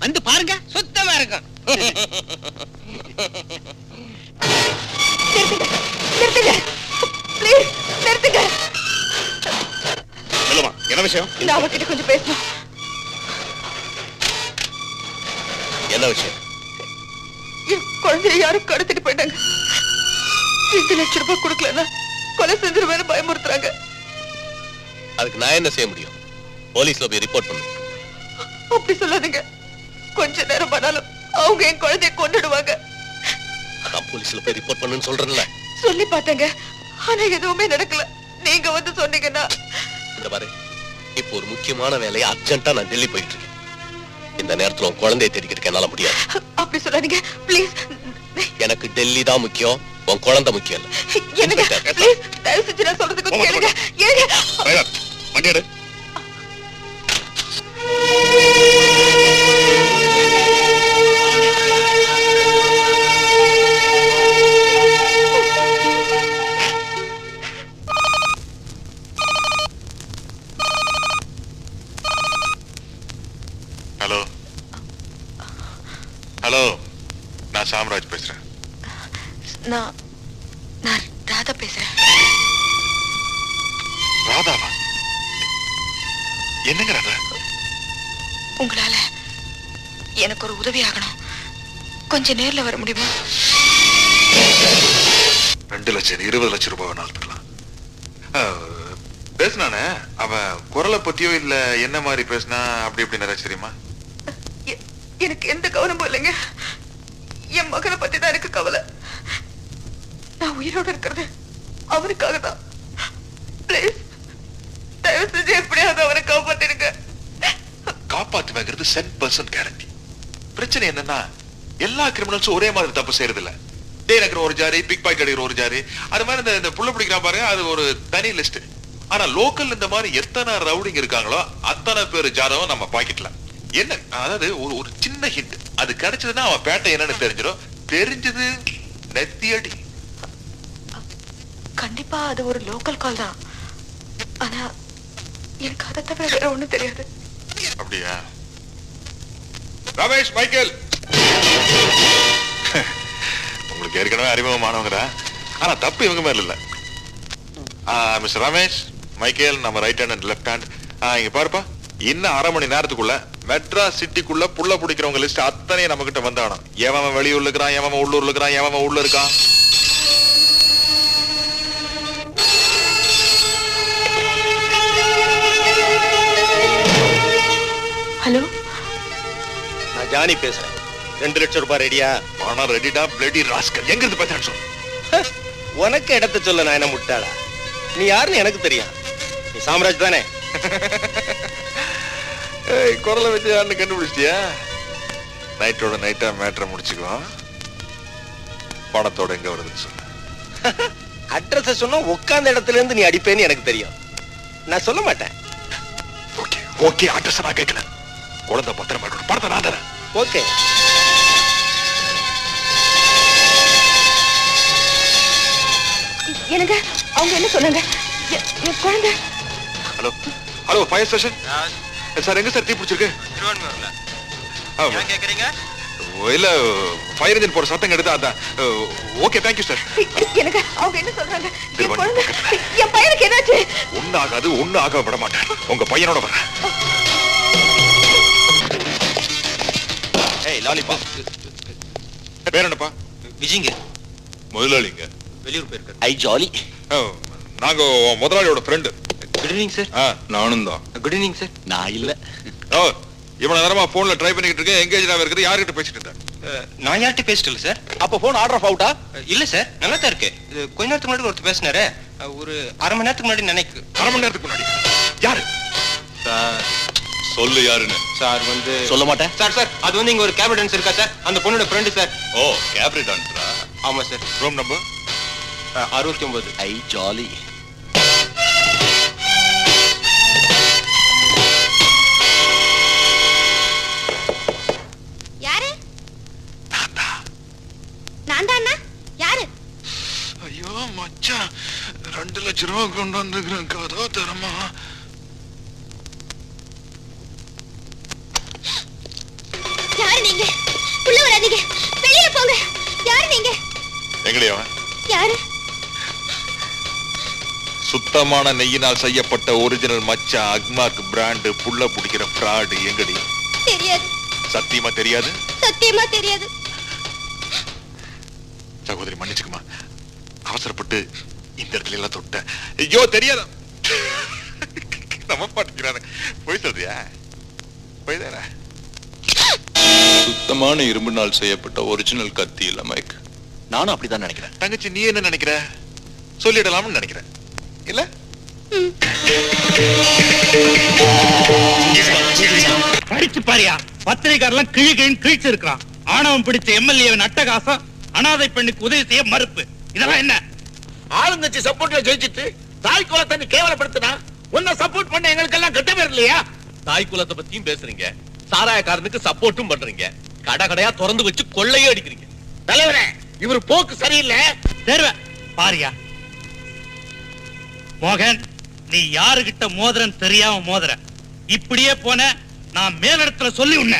வந்து பாருங்க, சுத்தமா இருக்கும். நிறுத்துங்க ப்ளீஸ், நிறுத்துங்க. சொல்லுமா, என்ன விஷயம்? நான் அவகிட்ட கொஞ்சம் பேசணும். என்ன விஷயம்? என் குழந்தைய யாரும் கடத்திட்டு போயிட்டாங்க. 2 லட்சம் ரூபாய் கொடுக்கலன்னா கொலை செஞ்சிருவேன்னு பயமுறுத்துறாங்க. அதுக்கு நான் என்ன செய்ய முடியும்? போலீஸ்ல போய் ரிப்போர்ட் பண்ணு. அப்படி சொல்லாதீங்க. கொஞ்ச நேரம் ஆனாலும் அவங்க என் குழந்தைய கொன்னுடுவாங்க. அதான் போலீஸ்ல போய் ரிப்போர்ட் பண்ணுன்னு சொல்றேன்ல. சொல்லி பார்த்தேங்க, ஆனா எதுவுமே நடக்கல. நீங்க வந்து சொன்னீங்கன்னா. இந்த பாரு, இப்போ ஒரு முக்கியமான வேலையை அர்ஜென்ட்டா நான் டெல்லி போயிட்டு இருக்கேன். இந்த நேரத்துல உன் குழந்தையை தேடிக்கிறதுக்கு என்னால முடியாது. அப்படி சொல்லாதீங்க ப்ளீஸ். எனக்கு டெல்லி தான் முக்கியம், உன் குழந்தை முக்கியம் இல்ல. என்னங்க ப்ளீஸ், தயவு செஞ்சு நான் சொல்றது கொஞ்சம் கேளுங்க. ஏங்க வண்டி எடு. ஹலோ ஹலோ, நான் சாம்ராஜ் பேசுறேன். நான் ராதா பேசுறேன். ராதாவா? என்னங்க ராதா? உங்களால எனக்கு ஒரு உதவி ஆகணும். கொஞ்சம் நேர்ல வர முடியுமா? 2 லட்சம் 20 லட்சம் ரூபாய் வேணாலும் தரலாம். பேசினானே அவன் குரலை பத்தியோ இல்ல என்ன மாதிரி பேசினா அப்படி இப்படி நிறைய தெரியுமா? எனக்கு எந்த கவனமும் இல்லைங்க. என் மகனை பத்தி தான் எனக்கு கவலை. நான் உயிரோட இருக்கிறது அவனுக்காக தான். பிளீஸ் தயவு செஞ்சு எப்படியாவது அவனை காப்பாத்திருங்க. காப்பாத்துவேங்கிறது 100% கேரண்டி. பிரச்சனை என்னன்னா எல்லா கிரிமினல்ஸும் ஒரே மாதிரி தப்பு செய்யறது இல்ல. டே நகர் ஒரு ஜாரி, பிக் பாக்கெட் அடிக்கிற ஒரு ஜாரி, அது மாதிரி இந்த புள்ள பிடிக்கிறா பாருங்க, அது ஒரு தனி லிஸ்ட். ஆனா லோக்கல் இந்த மாதிரி எத்தனை ரவுடிங் இருக்காங்களோ அத்தனை பேர் ஜாதகம் நம்ம பாக்கெட்ல. என்ன அதாவது ஒரு சின்ன ஹிண்ட் அது கிடைச்சதுன்னா அவன் பேட்டை என்னன்னு தெரிஞ்சிடும். தெரிஞ்சது நெத்தியடி. கண்டிப்பா அது ஒரு லோக்கல் கால் தான். ஆனா எனக்கு அதை தவிர வேற ஒண்ணும் தெரியாது. அப்படியா? ரமேஷ், மைக்கேல், உங்களுக்கு ஏற்கனவே அறிமுகமானவங்கடா. ஆனா தப்பு இவங்க மேல இல்ல. மிஸ்டர் ரமேஷ், மைக்கேல், நம்ம right hand and left hand. இங்க பாருப்பா, இன்னும் 1/2 மணி நேரத்துக்குள்ள மெட்ராஸ் சிட்டிக்குள்ள புள்ள பிடிக்கிறவங்க லிஸ்ட் அத்தனையும் நம்ம கிட்ட வந்தாகணும். எவன் வெளியூர்ல இருக்கிறான், எவன் உள்ளூர்ல இருக்கிறான், எவன் உள்ள இருக்கான். ஹலோ, நான் ஜானி பேசுறேன். 2 லட்சம் ரூபாய் ரெடியா? பணம் ரெடிடா. பிளடி ராஸ்கல், எங்க இருந்து பேசுறேன்னு சொல்லு. உனக்கு இடத்த சொல்ல நான் என்ன முட்டாளா? நீ யாருன்னு எனக்கு தெரியும். நீ சாம்ராஜ் தானே? குரலை வச்சு யாருன்னு கண்டுபிடிச்சிட்டியா? நைட்டோட நைட்டா மேட்டரை முடிச்சுக்குவோம். பணத்தோட எங்க வருதுன்னு சொல்லு. அட்ரஸ் சொன்னா உட்கார்ந்த இடத்துல இருந்து நீ அடிப்பேன்னு எனக்கு தெரியும். நான் சொல்ல மாட்டேன். ஓகே ஓகே, அட்ரஸ் நான் கேட்கல. குழந்தை பத்திரமா இருக்கணும். பணத்தை நான் தரேன். ஓகே. எனக்கு அவங்க என்ன சொன்னாங்க? என் குழந்தை. Hello hello, fire station sir. எங்க சார் தீ பிடிச்சிருக்கு? திருவான்மையூர்ல. ஏன் கேக்குறீங்க? இல்ல, ஃபயர் இன்ஜின் போற சத்தம் எடுத்தா அதான். Okay, thank you sir. எனக்கு அவங்க என்ன சொல்றாங்க? என் குழந்தை, என் பையனுக்கு என்னாச்சு? ஒண்ணு ஆகாது, ஒண்ணு ஆக விட மாட்டேன். உங்க பையனோட வரேன். ஏய் லாலிபாப். பேர் என்னப்பா? விஜிங்க. முதலாளிங்க வெளியூர் போயிருக்காரு. ஐ ஜாலி. நாங்க முதலாளியோட ஃப்ரெண்டு. Good evening sir. நானும் தான். Good evening sir. நான் இல்ல. இவ்வளவு நேரமா போன்ல ட்ரை பண்ணிக்கிட்டு இருக்கேன். எங்கேஜ் ஆகிருக்கு. யார்கிட்ட பேசிட்டு இருந்தேன்? நான் யார்கிட்ட பேசிட்டு இல்ல சார். அப்ப போன் ஆர்டர் ஆஃப் அவுட்டா? இல்ல சார், நல்லா தான் இருக்கு. கொஞ்ச நேரத்துக்கு முன்னாடி ஒருத்தர் பேசினாரு. ஒரு 1/2 மணி நேரத்துக்கு முன்னாடி நினைக்கு. 1/2 மணி நேரத்துக்கு முன்னாடி யாரு? சொல்லு யாருன்னு. சார் வந்து சொல்ல மாட்டேன் சார். சார் அது வந்து இங்க ஒரு கேப் டான்ஸ் இருக்கா சார், அந்த பொண்ணோட ஃப்ரெண்ட் சார். ஓ, கேப்ரி டான்ஸரா? ஆமா சார். Room number 69. ஐ ஜாலி. யாரு? நான் தான். யாரு? ஐயோ மச்சான், 2 லட்சம் ரூபாய் கொண்டு வந்துக்கிறேன். கதோ தரமா? யாரு நீங்க? உள்ள வராதீங்க, வெளியில போங்க. யாரு நீங்க? எங்கடியா? யாரு? சுத்தமான நெய்யினால் செய்யப்பட்ட ஒரிஜினல் மச்சா அக்மார்க் பிராண்ட் புள்ள பிடிக்கிற ஃப்ராடு. எங்கடி? தெரியாது. சத்தியமா தெரியாது? சத்தியமா தெரியாது. சகோதரி மன்னிச்சுக்குமா, அவசரப்பட்டு இந்த இடத்துல எல்லாம் தொட்ட. ஐயோ தெரியாத. நம்ம பாட்டுக்கிறானே. போய் சொல்றியா? போய்தானே? சுத்தமான இரும்பினால் செய்யப்பட்ட ஒரிஜினல் கத்தி இல்ல மைக். நானும் அப்படிதான் நினைக்கிறேன். தங்கச்சி, நீ என்ன நினைக்கிற? சொல்லிடலாம்னு நினைக்கிறேன் இல்ல? படிச்சு பாரியா, பத்திரிகாரெல்லாம் கிழி கிழின்னு கிழிச்சு இருக்கிறான். ஆணவம் பிடிச்ச எம்எல்ஏவின் அட்டகாசம், அனாதை பெண்ணுக்கு உதவி செய்ய மறுப்பு. இதெல்லாம் என்ன? ஆளுங்கட்சி சப்போர்ட்ல ஜெயிச்சிட்டு தாய் குலத்தை நீ கேவலப்படுத்தினா உன்னை சப்போர்ட் பண்ண எங்களுக்கெல்லாம் கெட்ட பேர் இல்லையா? தாய் குலத்தை பத்தியும் பேசுறீங்க, சாராயக்காரனுக்கு சப்போர்ட்டும் பண்றீங்க, கடை கடையா திறந்து வச்சு கொள்ளையே அடிக்கிறீங்க. தலைவரே, இவர் போக்கு சரியில்லை. தேர்வ பாரியா. மோகன், நீ யாருகிட்ட மோதிரன்னு தெரியாம மோதிர. இப்படியே போன நான் மேலிடத்துல சொல்லி உன்ன.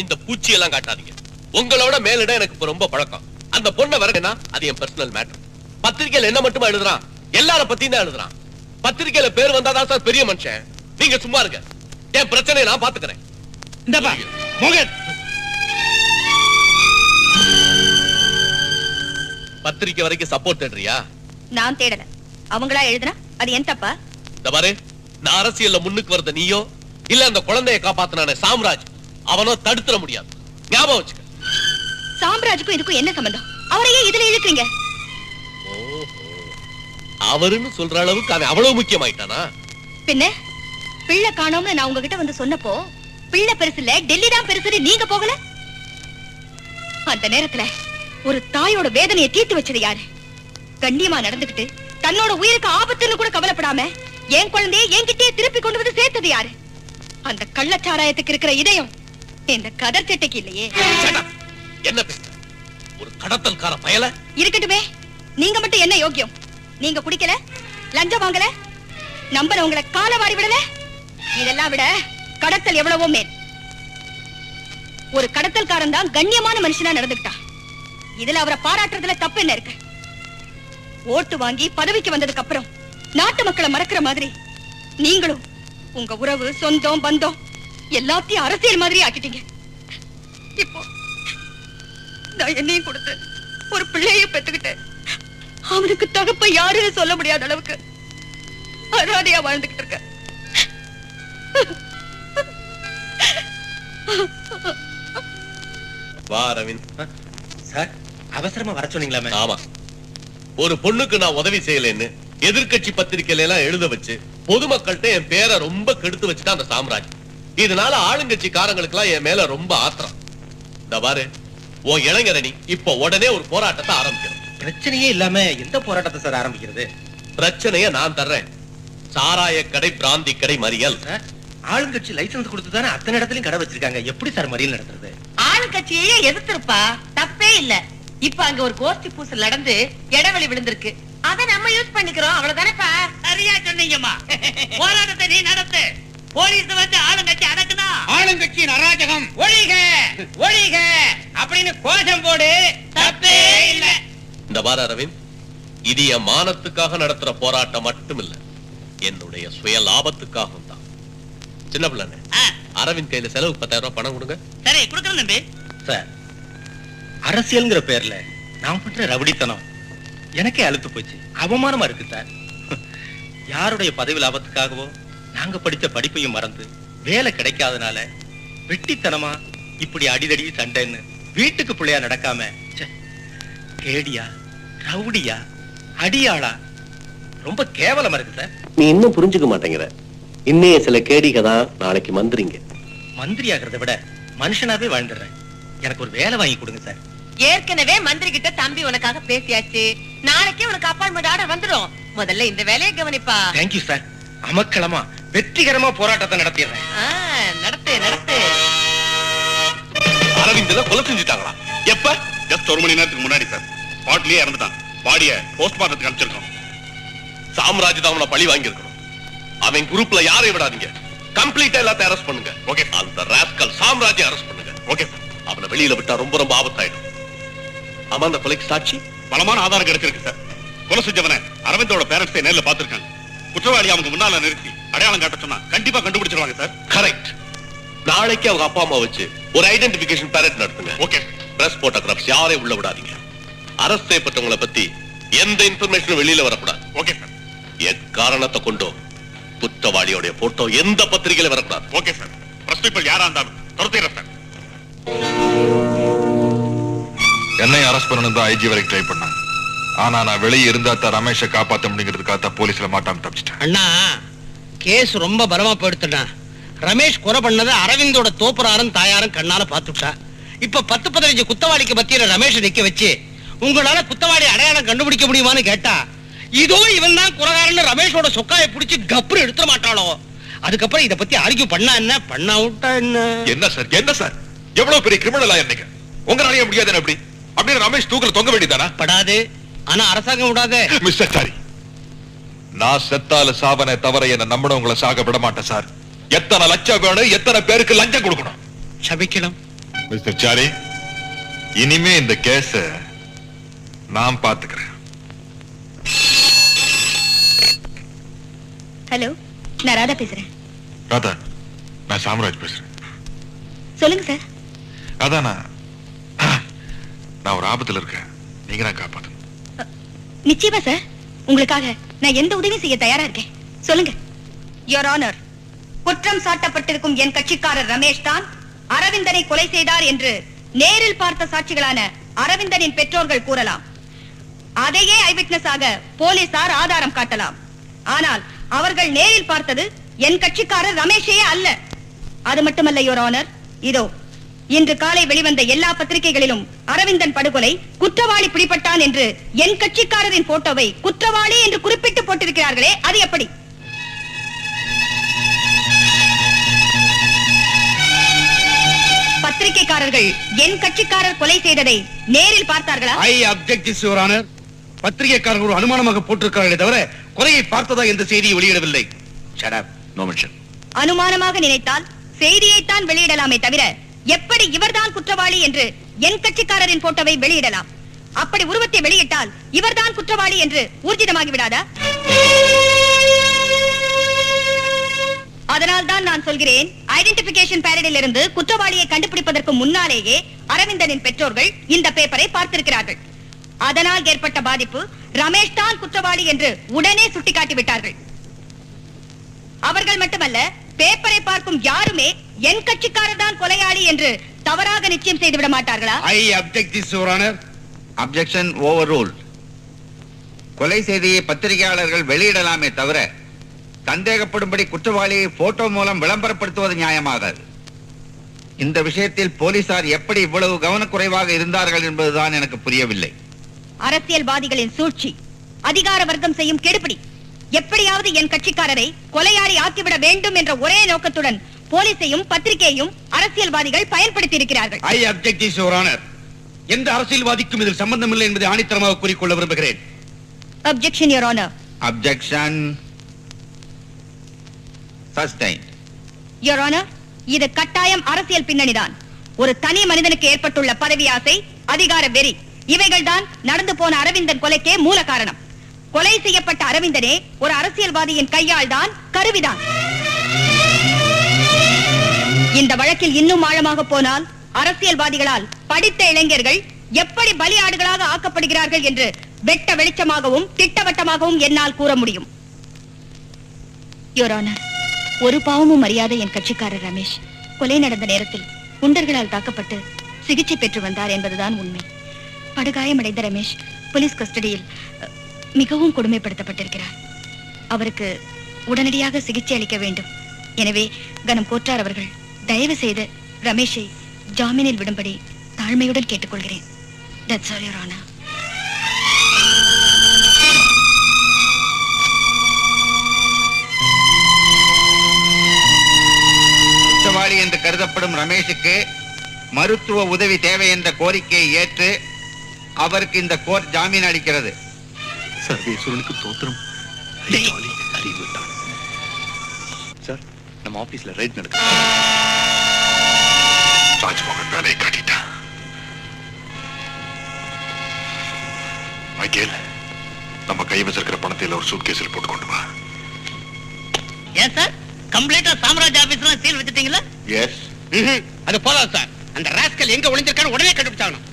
இந்த பூச்சி எல்லாம் காட்டாதீங்க. உங்களோட மேலிட எனக்கு இப்ப ரொம்ப பழக்கம். அந்த பொண்ணை வரேன்னா அது என் பர்சனல் மேட்டர். பத்திரிகையில என்ன மட்டுமா எழுதுறான், எல்லார பத்தியும் தான் எழுதுறான். பத்திரிகையில பேர் வந்தாதான் சார் பெரிய மனுஷன். நீங்க சும்மா இருங்க, என் பிரச்சனையை நான் பாத்துக்கிறேன். இந்த மோகன், பத்திரிக்கை வரைக்கும் சப்போர்ட் தேடுறியா? நான் தேடல, அவங்களா எழுதுனா அது என் தப்பா? இந்த பாரு, நான் அரசியல்ல முன்னுக்கு வரத நீயோ இல்ல அந்த குழந்தையை காப்பாத்தினானே சாம்ராஜ் அவனோ தடுத்துற முடியாது. ஞாபகம் வச்சுக்க. சாம்ராஜுக்கும் இதுக்கும் என்ன சம்பந்தம்? அவரையே இதுல இழுக்குறீங்க? அவருன்னு சொல்ற அளவுக்கு அவன் அவ்வளவு முக்கியமாயிட்டானா? பின்ன பிள்ளை காணோம்னு நான் உங்ககிட்ட வந்து சொன்னப்போ பிள்ளை பெருசு இல்ல டெல்லி தான் பெருசுன்னு நீங்க போகல? அந்த நேரத்துல ஒரு தாயோட வேதனையை தீர்த்து வச்சது யாரு? கண்ணியமா நடந்துகிட்டு தன்னோட உயிருக்கு ஆபத்துன்னு கூட கவலைப்படாம என் குழந்தையை என்கிட்டயே திருப்பி கொண்டு வந்து சேர்த்தது யாரு? அந்த கள்ளச்சாராயத்துக்கு இருக்கிற இதயம் இந்த கதர் சட்டைக்கு இல்லையே. என்ன பேசுற? ஒரு கடத்தல்கார பயல இருக்கட்டுமே, நீங்க மட்டும் என்ன யோக்கியம்? நீங்க குடிக்கல, லஞ்சம் வாங்கல, நம்பறவங்களை கால வாரி விடல. இதெல்லாம் விட கடத்தல் எவ்வளவோ மேல். ஒரு கடத்தல்காரன் தான் கண்ணியமான மனுஷனா நடந்துக்கிட்டா. இதுல அவரை பாராட்டுறதுல தப்பு என்ன இருக்கு? ஓட்டு வாங்கி பதவிக்கு வந்ததுக்கு அப்புறம் நாட்டு மக்களை மறக்கிற மாதிரி நீங்களும் உங்க உறவு, சொந்தம், பந்தம் எல்லாத்தையும் அரசியல் மாதிரி ஆக்கிட்டீங்க. இப்போ நான் என்னையும் கொடுத்து ஒரு பிள்ளைய பெத்துக்கிட்டேன். அவனுக்கு தகப்ப யாருன்னு சொல்ல முடியாத அளவுக்கு அனாதையா வாழ்ந்துகிட்டு இருக்க. வா அரவிந்த். சார், அவசரமா வர சொன்னீங்களாமே? ஆமா, ஒரு பொண்ணுக்கு நான் உதவி செய்யலன்னு எதிர்க்கட்சி பத்திரிகையில எல்லாம் எழுத வச்சு பொதுமக்கள்கிட்ட என் பேரை ரொம்ப கெடுத்து வச்சுட்டான் அந்த சாம்ராஜ். இதனால ஆளுங்கட்சி காரங்களுக்கு எல்லாம் என் மேல ரொம்ப ஆத்திரம். இந்த பாரு, உன் இளைஞரணி இப்ப உடனே ஒரு போராட்டத்தை ஆரம்பிக்கணும். பிரச்சனையே இல்லாம எந்த போராட்டத்தை சார் ஆரம்பிக்கிறது? பிரச்சனைய நான் தர்றேன். சாராய கடை, பிராந்தி கடை, மறியல். ஆளுங்கட்சி லைசன்ஸ் கொடுத்துதானே அத்தனை இடத்துலயும் கடை வச்சிருக்காங்க. எப்படி சார் மறியல் நடத்துறது? ஆளுங்கட்சியே எதிர்த்திருப்பா, தப்பே இல்ல. இப்ப அங்க ஒரு கோஷ்டி பூசல் நடந்து இடைவெளி விழுந்திருக்கு. அத நம்ம யூஸ் பண்ணிக்கிறோம், அவ்வளவுதானேப்பா? சரியா சொன்னீங்கம்மா. போராட்டத்தை நீ நடத்து. போலீஸ் வந்து ஆளுங்கட்சி அடக்குனா ஆளுங்கட்சியின் அராஜகம் ஒழிக ஒழிக அப்படின்னு கோஷம் போடு. தப்பே இல்ல. இந்த பாரு அரவிந்த், இது என் மானத்துக்காக நடத்துற போராட்டம் மட்டும் இல்ல, என்னுடைய சுய லாபத்துக்காகவும் தான். சின்ன பிள்ளை அரவிந்த் கையில செலவு 10,000 ரூபாய் பணம் கொடுங்க. சரி, கொடுக்கறேன் தம்பி. சார், அரசியல்ங்கிற பேர்ல நான் பண்ற ரவுடித்தனம் எனக்கே அழுத்து போச்சு. அவமானமா இருக்கு சார். யாருடைய பதவி லாபத்துக்காகவோ நாங்க படிச்ச படிப்பையும் மறந்து வேலை கிடைக்காதனால வெட்டித்தனமா இப்படி அடிதடி சண்டைன்னு வீட்டுக்கு பிள்ளையா நடக்காம கேடியா, ரவுடியா, அடியாளா ரொம்ப கேவலமா இருக்கு சார். நீ இன்னும் புரிஞ்சுக்க மாட்டேங்கிற. இன்னைய சில கேடிக தான் நாளைக்கு மந்திரிங்க. மந்திரி ஆகிறத விட மனுஷனாவே வாழ்ந்துடுறேன். எனக்கு ஒரு வேலை வாங்கி கொடுங்க சார். ஏற்கனவே மந்திரி கிட்ட தம்பி உனக்காக பேசியாச்சு. நாளைக்கே உனக்கு அப்பாயின்மெண்ட் ஆர்டர் வந்துடும். முதல்ல இந்த வேலையை கவனிப்பா. Thank you sir. அமக்களமா வெற்றிகரமா போராட்டத்தை நடத்திடுறேன். நடத்து நடத்து. அரவிந்த் கொலை செஞ்சுட்டாங்களா? எப்ப? ஜஸ்ட் 1 மணி நேரத்துக்கு முன்னாடி சார். ஸ்பாட்லயே இறந்துட்டான். பாடிய போஸ்ட்மார்ட்டத்துக்கு அனுப்பிச்சிருக்கோம். சாம்ராஜ் தான் அவனை பழி வாங்கி இருக்கணும். அவன் குரூப்ல யாரையும் விடாதீங்க. கம்ப்ளீட்டா எல்லாத்தையும் அரெஸ்ட் பண்ணுங்க. ஓகே. அந்த ராஸ்கல் சாம்ராஜை அரெஸ்ட் பண்ணுங்க. ஓகே. அவனை வெளியில விட்டா ரொம்ப ரொம்ப ஆபத்தாயிடும். ஆமா, அந்த கொலைக்கு சாட்சி பலமான ஆதாரம் கிடைச்சிருக்கு சார். கொலை செஞ்சவனை அரவிந்தோட பேரண்ட்ஸை நேர்ல பாத்துருக்காங்க. குற்றவாளி அவங்க முன்னால நிறுத்தி அடையாளம் காட்ட சொன்னா கண்டிப்பா கண்டுபிடிச்சிருவாங்க சார். கரெக்ட். நாளைக்கு அவங்க அப்பா அம்மா வச்சு ஒரு ஐடென்டிபிகேஷன் பேரட் நடத்துங்க. ஓகே. பிரஸ் போட்டோகிராஃப்ஸ் யாரையும் உள்ள விடாதீங்க. அரஸ்ட் செய்யப்பட்டவங்களை பத்தி எந்த இன்ஃபர்மேஷனும் வெளியில வரக்கூடாது. Okay sir. எக்காரணத்தை கொண்டோ குற்றவாளியோட போட்டோ எந்த பத்திரிகையில வரக்கூடாது. Okay sir. பிரஸ் பீப்பிள் யாரா இருந்தாலும் துரத்திடுறேன் சார். என்னை அரெஸ்ட் பண்ணணும் தான் ஐஜி வரைக்கும் ட்ரை பண்ணாங்க. ஆனா நான் வெளியே இருந்தா தான் ரமேஷை காப்பாத்த முடியுங்கிறதுக்காக போலீஸ்ல மாட்டாம தப்பிச்சிட்டேன். அண்ணா, கேஸ் ரொம்ப பலமா போயிடுத்துண்ணா. ரமேஷ் கொலை பண்ணத அரவிந்தோட தோப்புறாரும் தாயாரும் கண்ணால பாத்துட்டா. இப்ப 10-15 குத்தவாளிக்கு பத்தியில ரமேஷ் நிக்க வச்சு உங்களால குத்தவாளி அடையாளம் கண்டுபிடிக்க முடியுமான்னு கேட்டா, இதோ இவன் தான் குறகாரன்னு ரமேஷோட சொக்காயை பிடிச்சு கப்புறு எடுத்துட மாட்டாளோ. அதுக்கப்புறம் இத பத்தி ஆர்கியூ பண்ணா என்ன, பண்ணா விட்டா என்ன? என்ன சார், என்ன சார், எவ்வளவு பெரிய கிரிமினலா என்னைக்கு உங்களாலேயே முடியாது எப்படி? அப்படின்னு ரமேஷ் தூக்கல தொங்க வேண்டியதானா? படாது. ஆனா அரசாங்கம் விடாதே. மிஸ்டர் சாரி, நான் செத்தால சாவனை தவிர என்ன நம்பினவங்களை சாக விட மாட்டேன் சார். எத்தனை லட்சம் வேணும், எத்தனை பேருக்கு லஞ்சம் கொடுக்கணும்? சபிக்கணும். மிஸ்டர் சாரி, இனிமே இந்த கேஸ நான் பாத்துக்கிறேன். ஹலோ, நான் ராதா பேசுறேன். ராதா, நான் சாம்ராஜ் பேசுறேன். சொல்லுங்க சார். அதான் நான் ஒரு ஆபத்துல இருக்கேன். நீங்க தான் காப்பாத்தணும். நிச்சயமா சார், உங்களுக்காக நான் எந்த உதவியும் செய்ய தயாரா இருக்கேன். சொல்லுங்க. யுவர் ஆனர், குற்றம் சாட்டப்பட்டிருக்கும் என் கட்சிக்காரர் ரமேஷ் தான் அரவிந்தனை கொலை செய்தார் என்று நேரில் பார்த்த சாட்சிகளான அரவிந்தனின் பெற்றோர்கள் கூறலாம். அதையே ஐவிட்னஸ் ஆக போலீசார் ஆதாரம் காட்டலாம். ஆனால் அவர்கள் நேரில் பார்த்தது என் கட்சிக்காரர் ரமேஷே அல்ல. அது மட்டுமல்ல யுவர் ஆனர், இதோ இன்று காலை வெளிவந்த எல்லா பத்திரிகைகளிலும் அரவிந்தன் படுகொலை குற்றவாளி பிடிபட்டான் என்று என் கட்சிக்காரரின் போட்டோவை குற்றவாளி என்று குறிப்பிட்டு போட்டிருக்கிறார்களே, அது எப்படி? பத்திரிகைக்காரர்கள் என் கட்சிக்காரர் கொலை செய்ததை நேரில் பார்த்தார்களா? I object this your honour. பத்திரிகைக்காரர்கள் ஒரு அனுமானமாக போட்டிருக்கிறார்களே தவிர கொலையை பார்த்ததா என்ற செய்தியை வெளியிடவில்லை. Shut up. No mention. அனுமானமாக நினைத்தால் செய்தியைத்தான் வெளியிடலாமே தவிர எப்படி இவர்தான் குற்றவாளி என்று என் கட்சிக்காரரின் போட்டோவை வெளியிடலாம்? அப்படி உருவத்தை வெளியிட்டால் இவர்தான் குற்றவாளி என்று ஊர்ஜிதமாகி விடாதா? அதனால்தான் நான் சொல்கிறேன், ஐடென்டிபிகேஷன் பேரடில் இருந்து குற்றவாளியை கண்டுபிடிப்பதற்கு முன்னாலேயே அரவிந்தனின் பெற்றோர்கள் இந்த பேப்பரை பார்த்திருக்கிறார்கள். அதனால் ஏற்பட்ட பாதிப்பு ரமேஷ் தான் குற்றவாளி என்று உடனே சுட்டிக்காட்டி விட்டார்கள். அவர்கள் மட்டுமல்ல, பேப்பரை பார்க்கும் யாருமே என் கட்சிக்காரர் தான் கொலையாளி என்று தவறாக நிச்சயம் செய்து விட மாட்டார்களா? I object this your honour. Objection overruled. கொலை செய்தியை பத்திரிகையாளர்கள் வெளியிடலாமே தவிர சந்தேகப்படும்படி குற்றவாளியை போட்டோ மூலம் விளம்பரப்படுத்துவது நியாயமாகாது. இந்த விஷயத்தில் போலீசார் எப்படி இவ்வளவு கவனக்குறைவாக இருந்தார்கள் என்பதுதான் எனக்கு புரியவில்லை. அரசியல்வாதிகளின் சூழ்ச்சி, அதிகார வர்க்கம் செய்யும் கெடுபிடி, எப்படியாவது என் கட்சிக்காரரை கொலையாளி ஆக்கிவிட வேண்டும் என்ற ஒரே நோக்கத்துடன் போலீசையும் பத்திரிகையையும் அரசியல்வாதிகள் பயன்படுத்தி இருக்கிறார்கள். ஐ அப்ஜெக்ட் திஸ் யுவர் ஆனர். எந்த அரசியல்வாதிக்கும் இதில் சம்பந்தம் இல்லை என்பதை ஆணித்தரமாக கூறிக்கொள்ள விரும்புகிறேன். Objection your honour. Objection sustained. Your honour, இது கட்டாயம் அரசியல் பின்னணிதான். ஒரு தனி மனிதனுக்கு ஏற்பட்டுள்ள பதவி ஆசை, அதிகார வெறி, இவைகள்தான் நடந்து போன அரவிந்தன் கொலைக்கே மூல காரணம். கொலை செய்யப்பட்ட அரவிந்தனே ஒரு அரசியல்வாதியின் கையால் தான், கருவிதான். இந்த வழக்கில் இன்னும் ஆழமாக போனால் அரசியல்வாதிகளால் படித்த இளைஞர்கள் எப்படி பலியாடுகளாக ஆக்கப்படுகிறார்கள் என்று வெட்ட வெளிச்சமாகவும் திட்டவட்டமாகவும் என்னால் கூற முடியும். யுவர் ஆனர், ஒரு பாவமும் அறியாத என் கட்சிக்காரர் ரமேஷ் கொலை நடந்த நேரத்தில் குண்டர்களால் தாக்கப்பட்டு சிகிச்சை பெற்று வந்தார் என்பதுதான் உண்மை. படுகாயமடைந்த ரமேஷ் போலீஸ் கஸ்டடியில் மிகவும் கொடுமைப்படுத்தப்பட்டிருக்கிறார். அவருக்கு உடனடியாக சிகிச்சை அளிக்க வேண்டும். எனவே கனம் கோற்றார் அவர்கள் தயவு செய்து ரமேஷை ஜாமீனில் விடும்படி தாழ்மையுடன் கேட்டுக்கொள்கிறேன். That's all, Your Honor. குற்றவாளி என்று கருதப்படும் ரமேஷுக்கு மருத்துவ உதவி தேவை என்ற கோரிக்கையை ஏற்று அவருக்கு இந்த கோர்ட் ஜாமீன் அளிக்கிறது. சர்வேஸ்வரனுக்கு தோத்திரம். சார், நம்ம ஆபீஸ்ல ரைட் நடக்குது. ராஜ்மோகன் வேலையை காட்டிட்டான். மைக்கேல், நம்ம கை வச்சிருக்கிற பணத்தை ஒரு சூட்கேஸில் போட்டு கொண்டு வா. ஏன் சார், கம்ப்ளீட்டா சாம்ராஜ் ஆபீஸ்ல சீல் வச்சிட்டீங்களா? எஸ். அது போலாம் சார். அந்த ராஸ்கல் எங்க ஒளிஞ்சிருக்கான்னு உடனே கண்டுபிடிச்சாகணும்.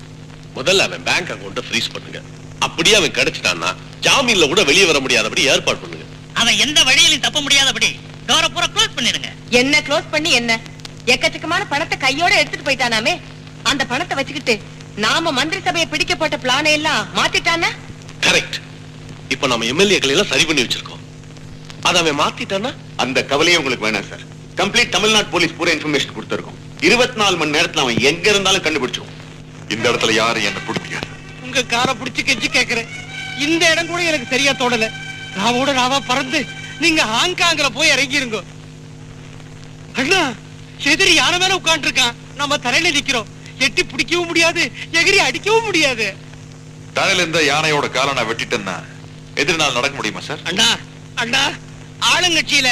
முதல்ல அவன் பேங்க் அக்கவுண்ட ஃப்ரீஸ் பண்ணுங்க. அப்படியே அவன் கிடைச்சிட்டான்னா ஜாமீன்ல கூட வெளியே வர முடியாதபடி ஏற்பாடு பண்ணுங்க. அவன் எந்த வழியிலும் தப்ப முடியாதபடி டோரை பூரா க்ளோஸ் பண்ணிடுங்க. என்ன க்ளோஸ் பண்ணி என்ன? எக்கச்சக்கமான பணத்தை கையோட எடுத்துட்டு போயிட்டானாமே. அந்த பணத்தை வச்சுக்கிட்டு நாம மந்திரி சபையை பிடிக்க போட்ட பிளானை எல்லாம் மாத்திட்டானா? கரெக்ட். இப்ப நம்ம எம்எல்ஏக்களை எல்லாம் சரி பண்ணி வச்சிருக்கோம். அத அவன் மாத்திட்டானா? அந்த கவலையே உங்களுக்கு வேணாம் சார். கம்ப்ளீட் தமிழ்நாடு போலீஸ் பூரா இன்ஃபர்மேஷன் கொடுத்திருக்கோம். 24 மணி நேரத்துல அவன் எங்க இருந்தாலும் கண்டுபிடிச்சிடும். இந்த இடத்துல யாரும் என்ன பிடிக்காது. உங்க காரை பிடிச்சு கெஞ்சி கேக்குறேன். இந்த இடம் கூட எனக்கு சரியா தோடல. ராவோட ராவா பறந்து நீங்க ஹாங்காங்ல போய் இறங்கிருங்க. அண்ணா, எதிரி யார மேல உட்கார்ந்து இருக்கான். நம்ம தரையில நிக்கிறோம். எட்டி பிடிக்கவும் முடியாது, எகிரி அடிக்கவும் முடியாது. தரையில இருந்த யானையோட காலை நான் வெட்டிட்டேன்னா எதிர்நாள் நடக்க முடியுமா சார்? அண்ணா அண்ணா, ஆளுங்கட்சியில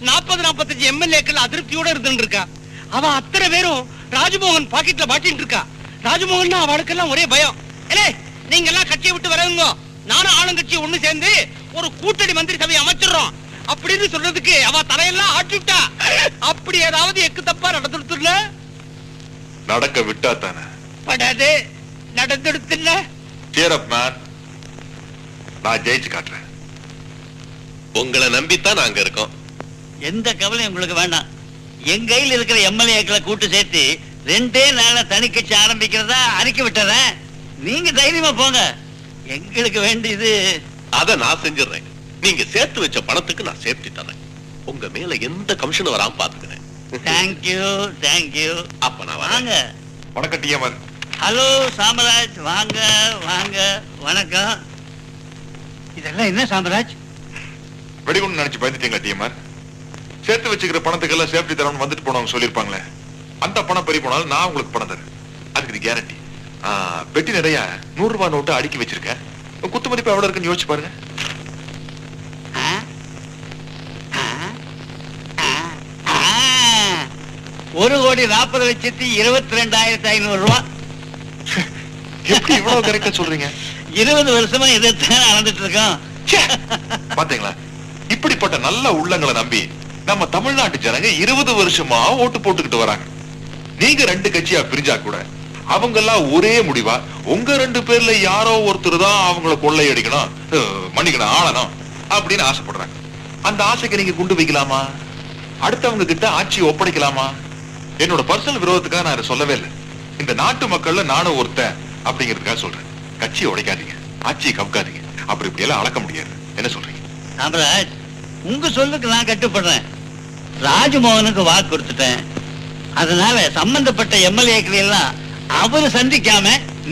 40-45 எம்எல்ஏக்கள் அதிருப்தியோட இருந்துட்டு இருக்கா. அவன் அத்தனை பேரும் ராஜ்மோகன் பாக்கெட்ல மாட்டிட்டு இருக்கா. ராஜ்மோகன் அவளுக்கெல்லாம் ஒரே பயம். நீங்க எல்லாம் கட்சியை விட்டு வரவங்க, நானும் ஆளுங்கட்சி ஒண்ணு சேர்ந்து ஒரு கூட்டணி மந்திரி சபையை அமைச்சிடுறோம் அப்படின்னு சொல்றதுக்கு அவ தலையெல்லாம் ஆட்டிவிட்டா. அப்படி ஏதாவது எக்கு தப்பா நடந்துடுத்துல நடக்க விட்டா தானே படாது. நடந்துடுத்துல Cheer up, man. நான் ஜெயிச்சு காட்டுறேன். உங்களை நம்பித்தான் நாங்க இருக்கோம். எந்த கவலையும் உங்களுக்கு வேண்டாம். என் கையில் இருக்கிற எம்எல்ஏக்களை கூட்டு சேர்த்து 2 நாள்ல தனி கட்சி ஆரம்பிக்கிறதா அறிக்கை விட்டுறேன். நீங்க தைரியமா போங்க. எங்களுக்கு வேண்டியது அத நான் செஞ்சிடறேன். நீங்க சேர்த்து வச்ச பணத்துக்கு நான் சேஃப்டி தரேன். உங்க மேல எந்த கமிஷன் வராம பாத்துக்கிறேன். Thank you thank you. அப்ப நான் வாங்க. வணக்கம் டிஎம்ஆர். ஹலோ சாமராஜ், வாங்க வாங்க. வணக்கம். இதெல்லாம் என்ன சாமராஜ்? வெடிகுண்டு நினைச்சு பயந்துட்டீங்களா டிஎம்ஆர்? சேர்த்து வச்சுக்கிற பணத்துக்கெல்லாம் சேஃப்டி தரணும்னு வந்துட்டு போனவங்க சொல்லியிருப்பாங்களே, அந்த பணம் பெரிய போனாலும் நான் உங்களுக்கு பணம் தரேன். அதுக்கு இது கேரண்டி. பெட்டி நிறைய 100 ரூபாய் நோட்டு அடுக்கி வச்சிருக்கேன். குத்து மதிப்பு எவ்வளவு இருக்குன்னு யோசிச்சு பாருங்க. ஒரு கோடி 40,22,500 ரூபாய். எப்படி இவ்வளவு கரெக்டா சொல்றீங்க? 20 வருஷமா இதைத்தான் நடந்துட்டு இருக்கோம். பாத்தீங்களா, இப்படிப்பட்ட நல்ல உள்ளங்களை நம்பி நம்ம தமிழ்நாட்டு ஜனங்க 20 வருஷமா ஓட்டு போட்டுக்கிட்டு வராங்க. நீங்க 2 கட்சியா பிரிஞ்சா கூட அவங்க எல்லாம் ஒரே முடிவா உங்க 2 பேர்ல யாரோ ஒருத்தர் தான் அவங்கள கொள்ளையடிக்கணும், மன்னிக்கணும், ஆளணும் அப்படின்னு ஆசைப்படுறாங்க. அந்த ஆசைக்கு நீங்க குண்டு வைக்கலாமா? அடுத்தவங்க கிட்ட ஆட்சி ஒப்படைக்கலாமா? என்னோட பர்சனல் விரோதத்துக்காக நான் சொல்லவே இல்லை. இந்த நாட்டு மக்கள்ல நானும் ஒருத்தன் அப்படிங்கிறதுக்காக சொல்றேன். கட்சியை உடைக்காதீங்க, ஆட்சியை கவுக்காதீங்க. அப்படி இப்படி எல்லாம் அளக்க முடியாது. என்ன சொல்றீங்க? சாமராஜ், உங்க சொல்லுக்கு நான் கட்டுப்படுறேன். ராஜ்மோகனுக்கு வாக்கு கொடுத்துட்டேன். அதனால சம்பந்தப்பட்ட எம்எல்ஏக்களை எல்லாம் அவரு சந்திக்காம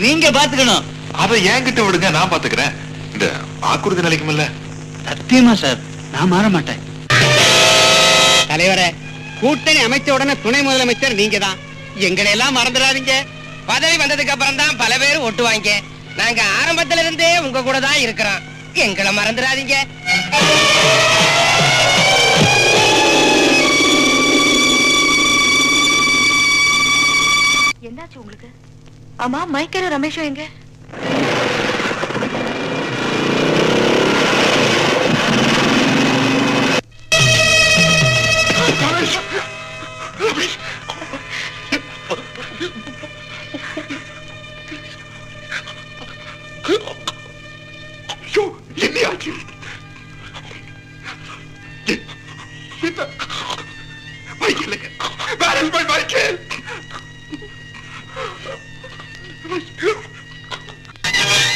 நீங்க பாத்துக்கணும். அதை என்கிட்ட விடுங்க, நான் பாத்துக்கிறேன். இந்த வாக்குறுதி நிலைக்கும் இல்ல? சத்தியமா சார், நான் மாற மாட்டேன். தலைவரே, கூட்டணி அமைச்ச உடனே துணை முதலமைச்சர் நீங்க தான். எங்களை எல்லாம் மறந்துடாதீங்க. பதவி வந்ததுக்கு அப்புறம் தான் பல பேர் ஒட்டுவாங்க. நாங்க ஆரம்பத்துல இருந்தே உங்க கூட தான் இருக்கிறோம். எங்களை மறந்துடாதீங்க. என்னாச்சு உங்களுக்கு? ஆமா, மைக்கேலும் ரமேஷும் எங்க?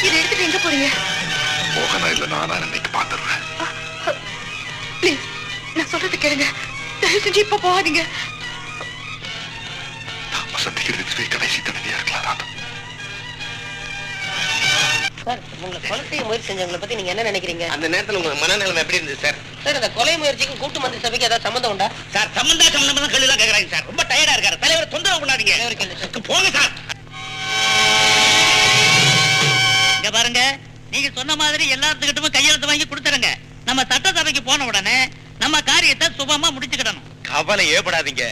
இதை எடுத்துட்டு எங்க போறீங்க? மோகனா இல்ல, நானா இன்னைக்கு பாத்துறேன். ப்ளீஸ், நான் சொல்றது கேளுங்க. தயவு செஞ்சு இப்ப போகாதீங்க. சந்திக்கிறதுக்கு கடைசி தடவையா இருக்கலாம். சார், உங்களை கொலை செய்ய முயற்சி செஞ்சவங்களை பத்தி நீங்க என்ன நினைக்கிறீங்க? அந்த நேரத்துல உங்க மனநிலைமை எப்படி இருந்தது சார்? சார், அந்த கொலை முயற்சிக்கும் கூட்டு மந்திரி சபைக்கு ஏதாவது சம்பந்தம் உண்டா? சார், சம்பந்தம் கேள்வி எல்லாம் கேக்குறாங்க சார். ரொம்ப டயர்டா இருக்காரு. தலைவர் தொந்தரவு பண்ணாதீங்க. போங்க சார். இங்க பாருங்க, நீங்க சொன்ன மாதிரி எல்லாத்துக்கிட்டும் கையெழுத்து வாங்கி கொடுத்துருங்க. நம்ம சட்டசபைக்கு போன உடனே நம்ம காரியத்தை சுபமா முடிச்சுக்கிடணும். கவலை ஏற்படாதீங்க,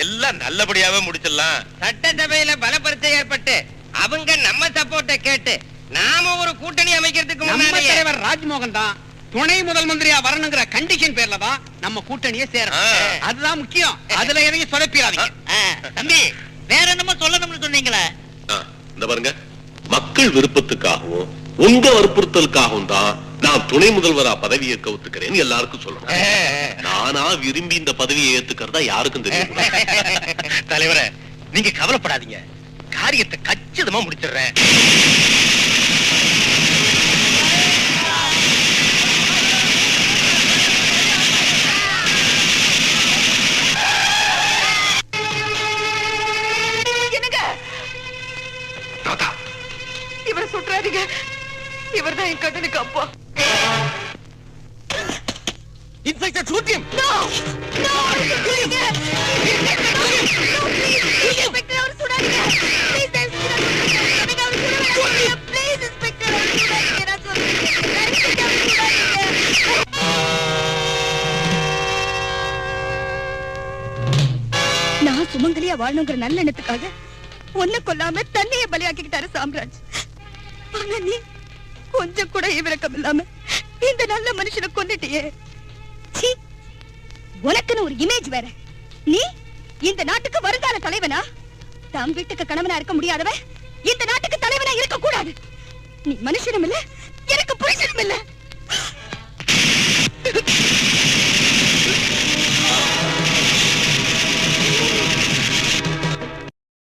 எல்லாம் நல்லபடியாவே முடிச்சிடலாம். சட்டசபையில பலப்பரிச்சை ஏற்பட்டு அவங்க நம்ம சப்போர்ட்டை கேட்டு நாம ஒரு கூட்டணி அமைக்கிறதுக்கு முன்னாடி தலைவர் ராஜ்மோகன் தான் துணை முதல் மந்திரியா வரணுங்கிற கண்டிஷன் பேர்ல தான் நம்ம கூட்டணியே சேரணும். அதுதான் முக்கியம். அதுல எதையும் சொதப்பிடாதீங்க. தம்பி, வேற என்னமோ சொல்லணும்னு சொன்னீங்களே? இந்த பாருங்க, மக்கள் விருப்பத்துக்காகவும் உங்க வற்புறுத்தலுக்காகவும் தான் நான் துணை முதல்வரா பதவி ஏற்க ஒத்துக்கிறேன் எல்லாருக்கும் சொல்லணும். நானா விரும்பி இந்த பதவியை ஏத்துக்கிறதா யாருக்கும் தெரியும். தலைவரே, நீங்க கவலைப்படாதீங்க, காரியத்தை கச்சிதமா முடிச்சிடுறேன். என்னங்க? இவரை சுற்றாதீங்க. இவர் தான் என் கண்ணனுக்கு அப்பா. Inspector shoot him. No! No! சுடாதீங்க. இன்ஸ்பெக்டர், அவர் சுடாதீங்க. Please, தயவு செஞ்சு அவர் சுடாதீங்க. Please, இன்ஸ்பெக்டர், அவர் சுடாதீங்க. நான் சொல்றேன். தயவு செஞ்சு அவர் சுடாதீங்க. நான் சுமங்கலியா வாழணுங்கிற நல்ல எண்ணத்துக்காக ஒன்ன கொல்லாம தண்ணியை பலியாக்கிட்டாரு சாம்ராஜ். ஆனா நீ கொஞ்சம் கூட இவரக்கம் இல்லாம இந்த நல்ல மனுஷனை கொன்னுட்டியே. சீ, உனக்குன்னு ஒரு இமேஜ் வேற. நீ இந்த நாட்டுக்கு வருங்கால தலைவனா? தம் வீட்டுக்கு கணவனா இருக்க முடியாதவன் இந்த நாட்டுக்கு தலைவனா இருக்க கூடாது. நீ மனுஷனும் இல்ல, எனக்கு புருஷனும் ஒண்ணுமில்ல